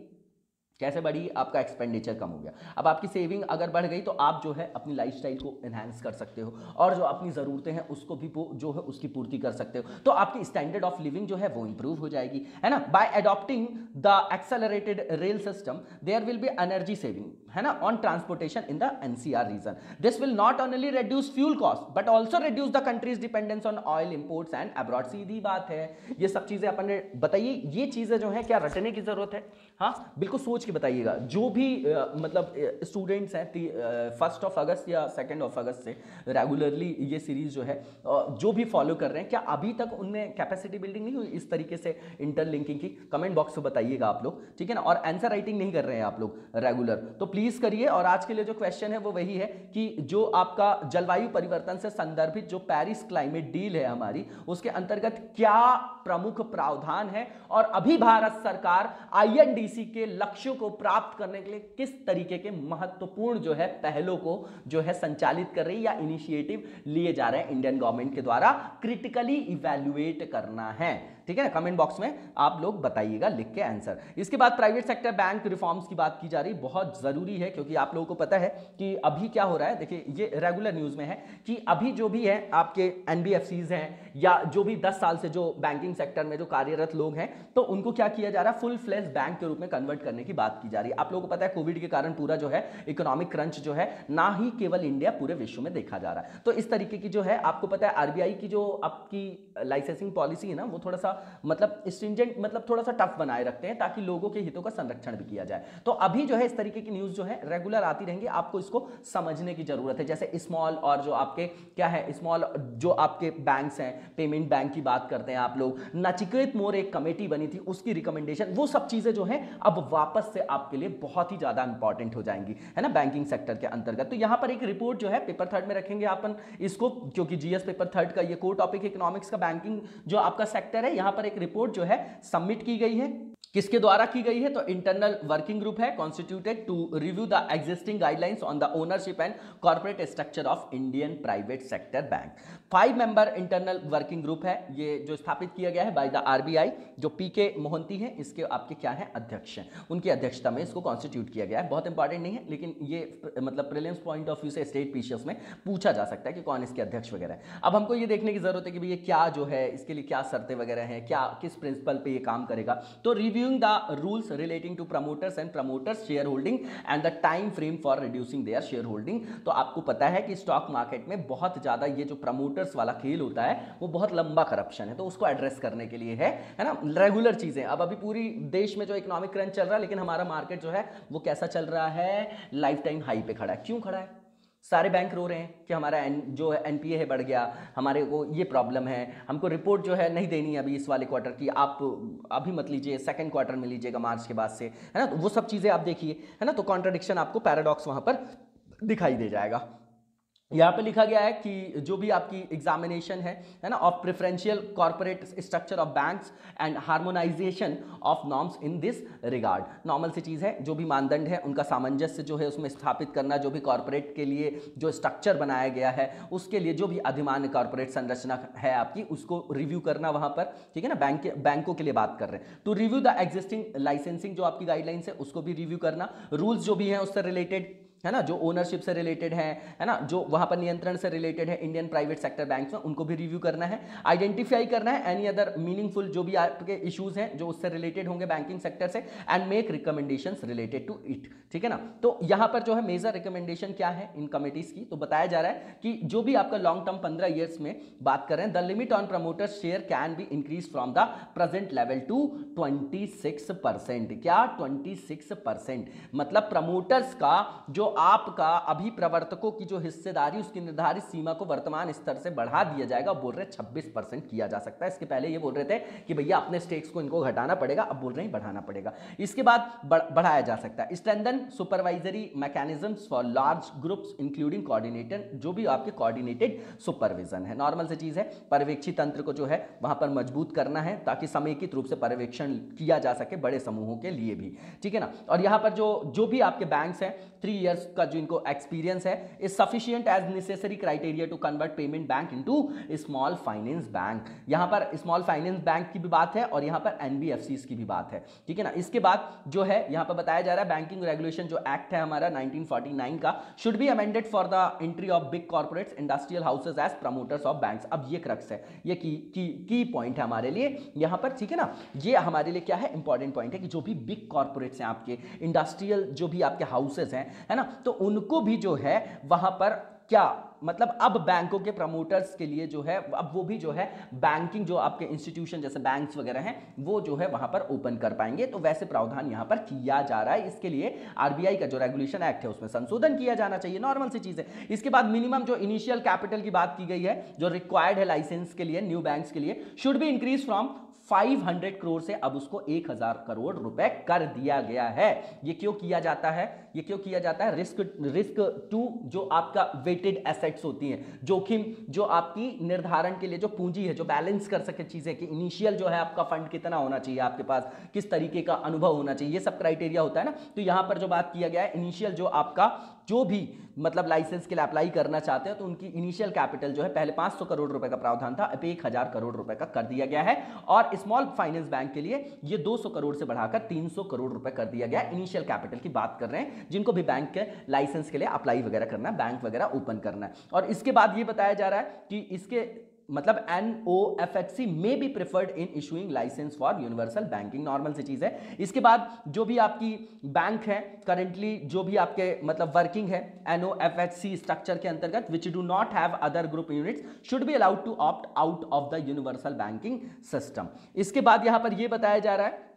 कैसे बढ़ी, आपका एक्सपेंडिचर कम हो गया। अब आपकी सेविंग अगर बढ़ गई तो आप जो है अपनी लाइफस्टाइल को एनहांस कर सकते हो, और जो अपनी ज़रूरतें हैं उसको भी जो है उसकी पूर्ति कर सकते हो। तो आपकी स्टैंडर्ड ऑफ लिविंग जो है वो इंप्रूव हो जाएगी, है ना। By adopting the accelerated rail system there will be energy saving, है ना, on transportation in the NCR region. This will not only reduce fuel cost but also reduce the country's dependence on oil imports and abroad. सीधी बात है, ये सब चीजें अपन ने बताइए, ये चीजें जो है क्या रटने की जरूरत है, हाँ बिल्कुल सोच के बताइएगा। जो भी मतलब स्टूडेंट्स हैं 1 अगस्त या 2 अगस्त से रेगुलरली ये सीरीज जो है जो भी फॉलो कर रहे हैं, क्या अभी तक उनमें कैपेसिटी बिल्डिंग नहीं हुई इस तरीके से इंटरलिंकिंग की? कमेंट बॉक्स में बताइएगा आप लोग, ठीक है ना। और आंसर राइटिंग नहीं कर रहे हैं आप लोग रेगुलर, तो प्लीज करिए। और आज के लिए जो क्वेश्चन है वो वही है कि जो आपका जलवायु परिवर्तन से संदर्भित जो पेरिस क्लाइमेट डील है हमारी, उसके अंतर्गत क्या प्रमुख प्रावधान है, और अभी भारत सरकार INDC के लक्ष्यों को प्राप्त करने के लिए किस तरीके के महत्वपूर्ण जो है पहलों को जो है संचालित कर रही है या इनिशिएटिव लिए जा रहे हैं इंडियन गवर्नमेंट के द्वारा, क्रिटिकली इवैल्यूएट करना है, ठीक है ना। कमेंट बॉक्स में आप लोग बताइएगा लिख के आंसर। इसके बाद प्राइवेट सेक्टर बैंक रिफॉर्म्स की बात की जा रही, बहुत जरूरी है क्योंकि आप लोगों को पता है कि अभी क्या हो रहा है। देखिए ये रेगुलर न्यूज में है कि अभी जो भी है आपके NBFCs हैं या जो भी 10 साल से जो बैंकिंग सेक्टर में जो कार्यरत लोग हैं, तो उनको क्या किया जा रहा है, फुल फ्लेज बैंक के रूप में कन्वर्ट करने की बात की जा रही है। आप लोगों को पता है कोविड के कारण पूरा जो है इकोनॉमिक क्रंच जो है ना ही केवल इंडिया, पूरे विश्व में देखा जा रहा है। तो इस तरीके की जो है आपको पता है RBI की जो आपकी लाइसेंसिंग पॉलिसी है ना, वो थोड़ा सा मतलब स्ट्रिंजेंट, मतलब थोड़ा सा टफ बनाए रखते हैं ताकि लोगों के हितों का संरक्षण भी किया जाए। तो अभी जो है इस तरीके की न्यूज़ जो है रेगुलर आती रहेंगी, आपको इसको समझने की जरूरत है। जैसे स्मॉल और जो आपके क्या है स्मॉल जो आपके बैंक्स हैं, पेमेंट बैंक की बात करते हैं आप लोग, नचिकेत मोर एक कमेटी बनी थी उसकी रिकमेंडेशन, वो सब चीजें जो है अब वापस से आपके लिए बहुत ही ज्यादा इंपॉर्टेंट हो जाएंगी, है ना, बैंकिंग सेक्टर के अंतर्गत। तो यहां पर एक रिपोर्ट जो है पेपर थर्ड में रखेंगे अपन इसको, क्योंकि जीएस पेपर थर्ड का ये कोर टॉपिक इकोनॉमिक्स का बैंकिंग जो आपका सेक्टर है, यहां पर एक रिपोर्ट जो है सबमिट की गई है। किसके द्वारा की गई है? तो इंटरनल वर्किंग ग्रुप है constituted to review the existing guidelines on the ownership and corporate structure of Indian private sector bank. 5 member internal working group है ये, जो स्थापित किया गया है बाय द आरबीआई, जो पीके मोहंती है इसके आपके क्या है अध्यक्ष हैं, उनकी अध्यक्षता में इसको कॉन्स्टिट्यूट किया गया है। बहुत इंपॉर्टेंट नहीं है, लेकिन ये मतलब प्रीलिम्स पॉइंट ऑफ व्यू से स्टेट पीसीएस में पूछा जा सकता है कि कौन इसके अध्यक्ष वगैरह है। अब हमको ये देखने की जरूरत है कि ये क्या जो है इसके लिए क्या शर्तें वगैरह हैं, क्या किस प्रिंसिपल पे ये काम करेगा। तो reviewing the rules relating to promoters and promoters shareholding and the time frame for reducing their shareholding। तो आपको पता है कि स्टॉक मार्केट में बहुत ज्यादा ये जो प्रमोटर्स वाला खेल होता है वो बहुत लंबा करप्शन है, तो उसको एड्रेस करने के लिए है ना, रेगुलर चीजें। अब अभी पूरी देश में जो इकोनॉमिक क्रंच चल रहा है, लेकिन हमारा मार्केट जो है वो कैसा चल रहा है, लाइफ टाइम हाई पे खड़ा है। क्यों खड़ा है? सारे बैंक रो रहे हैं कि हमारा जो एनपीए है बढ़ गया, हमारे को ये प्रॉब्लम है, हमको रिपोर्ट जो है नहीं देनी अभी इस वाले क्वार्टर की, आप अभी मत लीजिए, सेकंड क्वार्टर में लीजिएगा मार्च के बाद से, है ना। तो वो सब चीज़ें आप देखिए, है ना, तो कॉन्ट्रडिक्शन आपको, पैराडॉक्स वहाँ पर दिखाई दे जाएगा। यहाँ पे लिखा गया है कि जो भी आपकी एग्जामिनेशन है ना, of preferential corporate structure of banks and harmonisation of norms in this regard. Normal सी चीज़ है, जो भी मानदंड है उनका सामंजस्य जो है उसमें स्थापित करना, जो भी कॉर्पोरेट के लिए जो स्ट्रक्चर बनाया गया है उसके लिए जो भी अधिमान्य कॉर्पोरेट संरचना है आपकी, उसको रिव्यू करना वहाँ पर, ठीक है ना। बैंकों के लिए बात कर रहे हैं, to review the existing licensing जो आपकी गाइडलाइंस है उसको भी रिव्यू करना, रूल्स जो भी हैं उससे रिलेटेड, है ना, जो ओनरशिप से रिलेटेड है ना, जो वहां पर नियंत्रण से रिलेटेड है इंडियन प्राइवेट सेक्टर बैंक्स में, उनको भी रिव्यू करना है। आइडेंटिफाई करना है एनी अदर मीनिंगफुल जो भी आपके इश्यूज हैं जो उससे रिलेटेड होंगे बैंकिंग सेक्टर से, and make recommendations related to it, ठीक है ना। तो यहां पर जो है मेजर रिकमेंडेशन क्या है इन कमिटीज की, तो बताया जा रहा है कि जो भी आपका लॉन्ग टर्म 15 ईयर्स में बात कर रहे हैं, the limit on promoter share can be increase from the present level to 26%। क्या? 26%। मतलब प्रमोटर्स का जो आपका अभी प्रवर्तकों की जो हिस्सेदारी उसकी निर्धारित सीमा को वर्तमान स्तर से बढ़ा दिया जाएगा। बोल रहे 26% किया जा सकता है। इसके पहले ये बोल रहे थे कि भैया अपने स्टेक्स को इनको घटाना पड़ेगा, अब बोल रहे हैं बढ़ाना पड़ेगा। इसके बाद बढ़ाया जा सकता है। Strengthen supervisory mechanisms for large groups including coordinator, जो भी आपके कोऑर्डिनेटेड सुपरविजन है, नॉर्मल से चीज है, पर्यवेक्षी तंत्र को जो है वहां पर मजबूत करना है ताकि समेकित रूप से पर्यवेक्षण किया जा सके बड़े समूहों के लिए भी, ठीक है ना। और यहां पर जो भी आपके बैंक्स हैं 3 इयर्स का जो इनको एक्सपीरियंस है is sufficient as necessary criteria to convert payment bank into small finance bank. यहां पर स्मॉल फाइनेंस बैंक की भी बात है और यहां पर एनबीएफसीज की भी बात है, ठीक है ना। इसके बाद जो है यहां पर बताया जा रहा है बैंकिंग रेगुलेशन जो एक्ट है हमारा 1949 का should be amended for the entry of big corporates industrial houses as promoters of banks. अब ये क्रक्स है, ये की पॉइंट है हमारे लिए यहां पर, ठीक है ना। ये हमारे लिए क्या है, इंपॉर्टेंट पॉइंट है कि जो भी बिग कॉर्पोरेट्स हैं आपके, इंडस्ट्रियल जो भी आपके हाउसेज हैं, है ना, तो उनको भी जो है वहां पर क्या मतलब अब बैंकों के प्रमोटर्स के लिए जो है अब वो भी जो है बैंकिंग जो आपके इंस्टीट्यूशन जैसे बैंक्स वगैरह हैं वो जो है वहां पर ओपन कर पाएंगे। तो वैसे प्रावधान यहां पर किया जा रहा है। इसके लिए आरबीआई का जो रेगुलेशन एक्ट है उसमें संशोधन किया जाना चाहिए, नॉर्मल सी चीज है। इसके बाद मिनिमम जो इनिशियल कैपिटल की बात की गई है जो रिक्वायर्ड है लाइसेंस के लिए न्यू बैंक्स के लिए should be increase from 500 crore से अब उसको 1000 करोड़ रुपए कर दिया गया है। ये क्यों किया जाता है? ये क्यों किया जाता है? रिस्क टू जो आपका वेटेड एसेट्स होती हैं, जोखिम जो आपकी निर्धारण के लिए जो पूंजी है जो बैलेंस कर सके चीजें कि इनिशियल जो है आपका फंड कितना होना चाहिए आपके पास, किस तरीके का अनुभव होना चाहिए, ये सब क्राइटेरिया होता है ना। तो यहां पर जो बात किया गया है इनिशियल जो आपका जो भी मतलब लाइसेंस के लिए अप्लाई करना चाहते हैं तो उनकी इनिशियल कैपिटल जो है पहले 500 करोड़ रुपए का प्रावधान था, अब 1000 करोड़ रुपए का कर दिया गया है। और स्मॉल फाइनेंस बैंक के लिए ये 200 करोड़ से बढ़ाकर 300 करोड़ रुपए कर दिया गया। इनिशियल कैपिटल की बात कर रहे हैं जिनको भी बैंक के लाइसेंस के लिए अप्लाई वगैरह करना है, बैंक वगैरह ओपन करना है। और इसके बाद ये बताया जा रहा है कि इसके मतलब NOFHC में be preferred in issuing licence for universal banking, normal सी चीज है। इसके बाद जो भी आपकी बैंक है करंटली, जो भी आपके मतलब वर्किंग है NOFHC स्ट्रक्चर के अंतर्गत, which do not have other group units should be allowed to opt out of the universal banking system. इसके बाद यहां पर यह बताया जा रहा है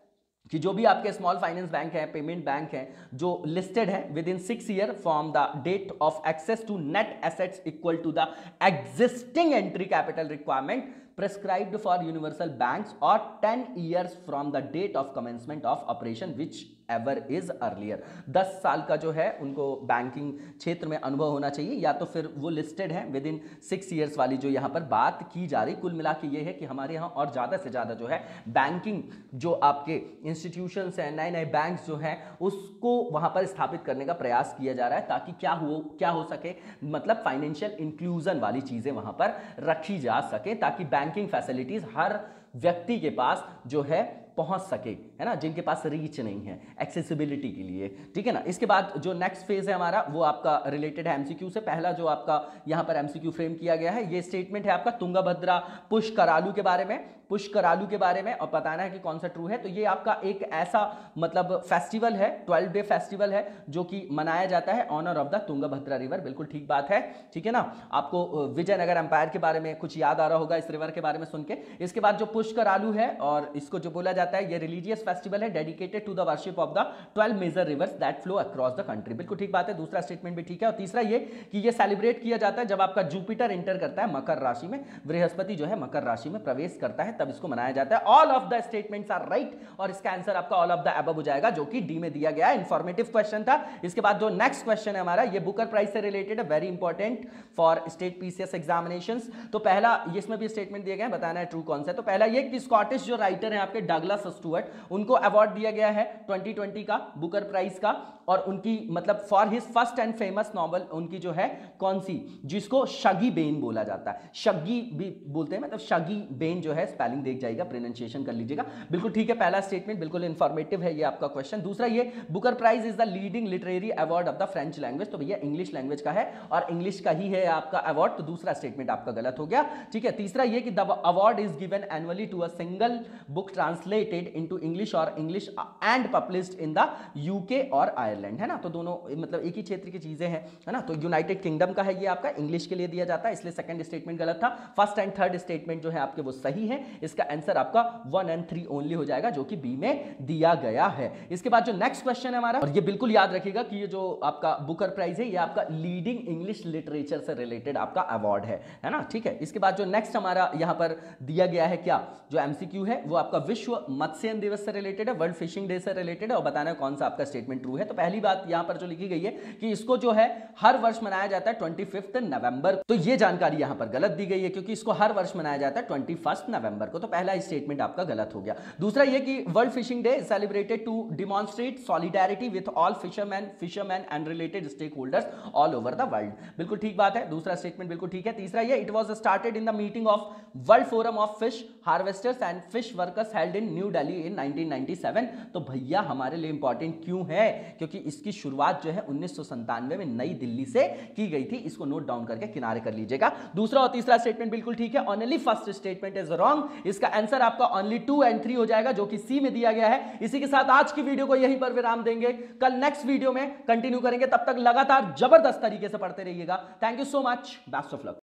कि जो भी आपके स्मॉल फाइनेंस बैंक है, पेमेंट बैंक है, जो लिस्टेड है within 6 year from the date of access to net assets equal to the existing entry capital requirement prescribed for universal banks or 10 years from the date of commencement of operation whichever is earlier। 10 साल का जो है उनको banking क्षेत्र में अनुभव होना चाहिए, या तो फिर वो लिस्टेड है विद इन 6 ईयर्स वाली जो यहाँ पर बात की जा रही। कुल मिला के ये है कि हमारे यहाँ और ज़्यादा से ज़्यादा जो है बैंकिंग जो आपके इंस्टीट्यूशंस हैं, नए नए बैंक्स जो हैं उसको वहाँ पर स्थापित करने का प्रयास किया जा रहा है, ताकि क्या हो सके, मतलब फाइनेंशियल इंक्लूजन वाली चीज़ें वहाँ पर रखी जा सके, ताकि बैंकिंग फैसिलिटीज हर व्यक्ति के पास जो है पहुंच सके, है ना, जिनके पास रीच नहीं है, एक्सेसिबिलिटी के लिए, ठीक है ना। इसके बाद जो नेक्स्ट फेज है हमारा वो आपका रिलेटेड है एमसीक्यू से। पहला जो आपका यहां पर एमसीक्यू फ्रेम किया गया है, ये स्टेटमेंट है आपका तुंगभद्रा पुष्करालू के बारे में, पुष्करालू के बारे में, और बताना है कि कौन सा ट्रू है। तो ये आपका एक ऐसा मतलब फेस्टिवल है, 12 डे फेस्टिवल है जो कि मनाया जाता है honour of the Tungabhadra river. बिल्कुल ठीक बात है, ठीक है ना। आपको विजयनगर एम्पायर के बारे में कुछ याद आ रहा होगा इस रिवर के बारे में सुन के। इसके बाद जो पुष्करालू है, और इसको जो बोला जाता है, ये रिलीजियस फेस्टिवल है dedicated to the worship of the 12 major rivers that flow across the country. बिल्कुल ठीक बात है, दूसरा स्टेटमेंट भी ठीक है। और तीसरा ये कि ये सेलिब्रेट किया जाता है जब आपका जुपिटर एंटर करता है मकर राशि में, बृहस्पति जो है मकर राशि में प्रवेश करता है, तब इसको मनाया जाता है। All of the statements are right, और इसका आंसर आपका ऑल ऑफ द अबव हो जाएगा, जो कि डी में दिया गया है। इंफॉर्मेटिव क्वेश्चन था। इसके बाद जो नेक्स्ट क्वेश्चन है हमारा, ये बुकर प्राइज से रिलेटेड है, very important for state PCS examinations. तो पहला इसमें भी स्टेटमेंट दिया गया है, बताना है ट्रू कौन सा है। तो पहला ये कि स्कॉटिश जो राइटर है आपके डगलस स्टुअर्ट, उनको अवार्ड दिया गया है 2020 का बुकर प्राइज का, और उनकी मतलब for his first and famous novel, उनकी जो है कौन सी, जिसको शगी बेन बोला जाता है, शगी भी बोलते हैं, मतलब शगी बेन जो है, स्पेलिंग देख जाएगा, प्रोनाउंसिएशन कर लीजिएगा। बिल्कुल ठीक है, पहला स्टेटमेंट बिल्कुल इंफॉर्मेटिव है ये आपका क्वेश्चन। दूसरा ये Booker prize is the leading literary award of the French language, तो भैया इंग्लिश लैंग्वेज का है और इंग्लिश का ही है आपका अवार्ड, तो दूसरा स्टेटमेंट आपका गलत हो गया, ठीक है। तीसरा ये कि the award is given annually to a single book translated into English और English and published in the UK और आयरलैंड, है ना। तो दोनों मतलब एक ही क्षेत्र की चीजें हैं, है ना। तो यूनाइटेड किंगडम का है ये आपका, इंग्लिश के लिए दिया जाता है, इसलिए सेकंड स्टेटमेंट गलत था। फर्स्ट एंड थर्ड स्टेटमेंट जो है आपके वो सही है। इसका आंसर आपका 1 और 3 ओनली हो जाएगा, जो कि बी में दिया गया है। इसके बाद जो नेक्स्ट क्वेश्चन है हमारा, और ये बिल्कुल याद रखिएगा कि ये जो आपका बुकर प्राइज है, ये आपका लीडिंग इंग्लिश लिटरेचर से रिलेटेड आपका अवार्ड है ना, ठीक है। इसके बाद जो नेक्स्ट हमारा यहां पर दिया गया है, क्या जो एमसीक्यू है वो आपका विश्व मत्स्य दिवस से रिलेटेड है, वर्ल्ड फिशिंग डे से रिलेटेड है, और बताना है कौन सा आपका स्टेटमेंट ट्रू है। तो पहली बात यहां पर जो लिखी गई है कि इसको जो है हर वर्ष मनाया जाता है 25 नवंबर, तो ये जानकारी यहां पर गलत दी गई है, क्योंकि इसको हर वर्ष मनाया जाता है 21 नवंबर को, तो पहला स्टेटमेंट आपका गलत हो गया। दूसरा ये कि world fishing day celebrated to demonstrate solidarity with all fisherman and related stakeholders all over the world, बिल्कुल ठीक बात है, दूसरा स्टेटमेंट बिल्कुल ठीक है। तीसरा ये it was started in the meeting of World Forum of Fish Harvesters and Fish Workers held in New Delhi इन 1997, तो भैया हमारे लिए इंपॉर्टेंट क्यों है, क्योंकि इसकी शुरुआत जो है 1997 में नई दिल्ली से की गई थी, इसको नोट डाउन करके किनारे कर लीजिएगा। दूसरा और तीसरा स्टेटमेंट बिल्कुल ठीक है, only first statement is wrong, इसका आंसर आपका ओनली 2 और 3 हो जाएगा, जो कि सी में दिया गया है। इसी के साथ आज की वीडियो को यहीं पर विराम देंगे, कल नेक्स्ट वीडियो में कंटिन्यू करेंगे, तब तक लगातार जबरदस्त तरीके से पढ़ते रहिएगा। Thank you so much, best of luck.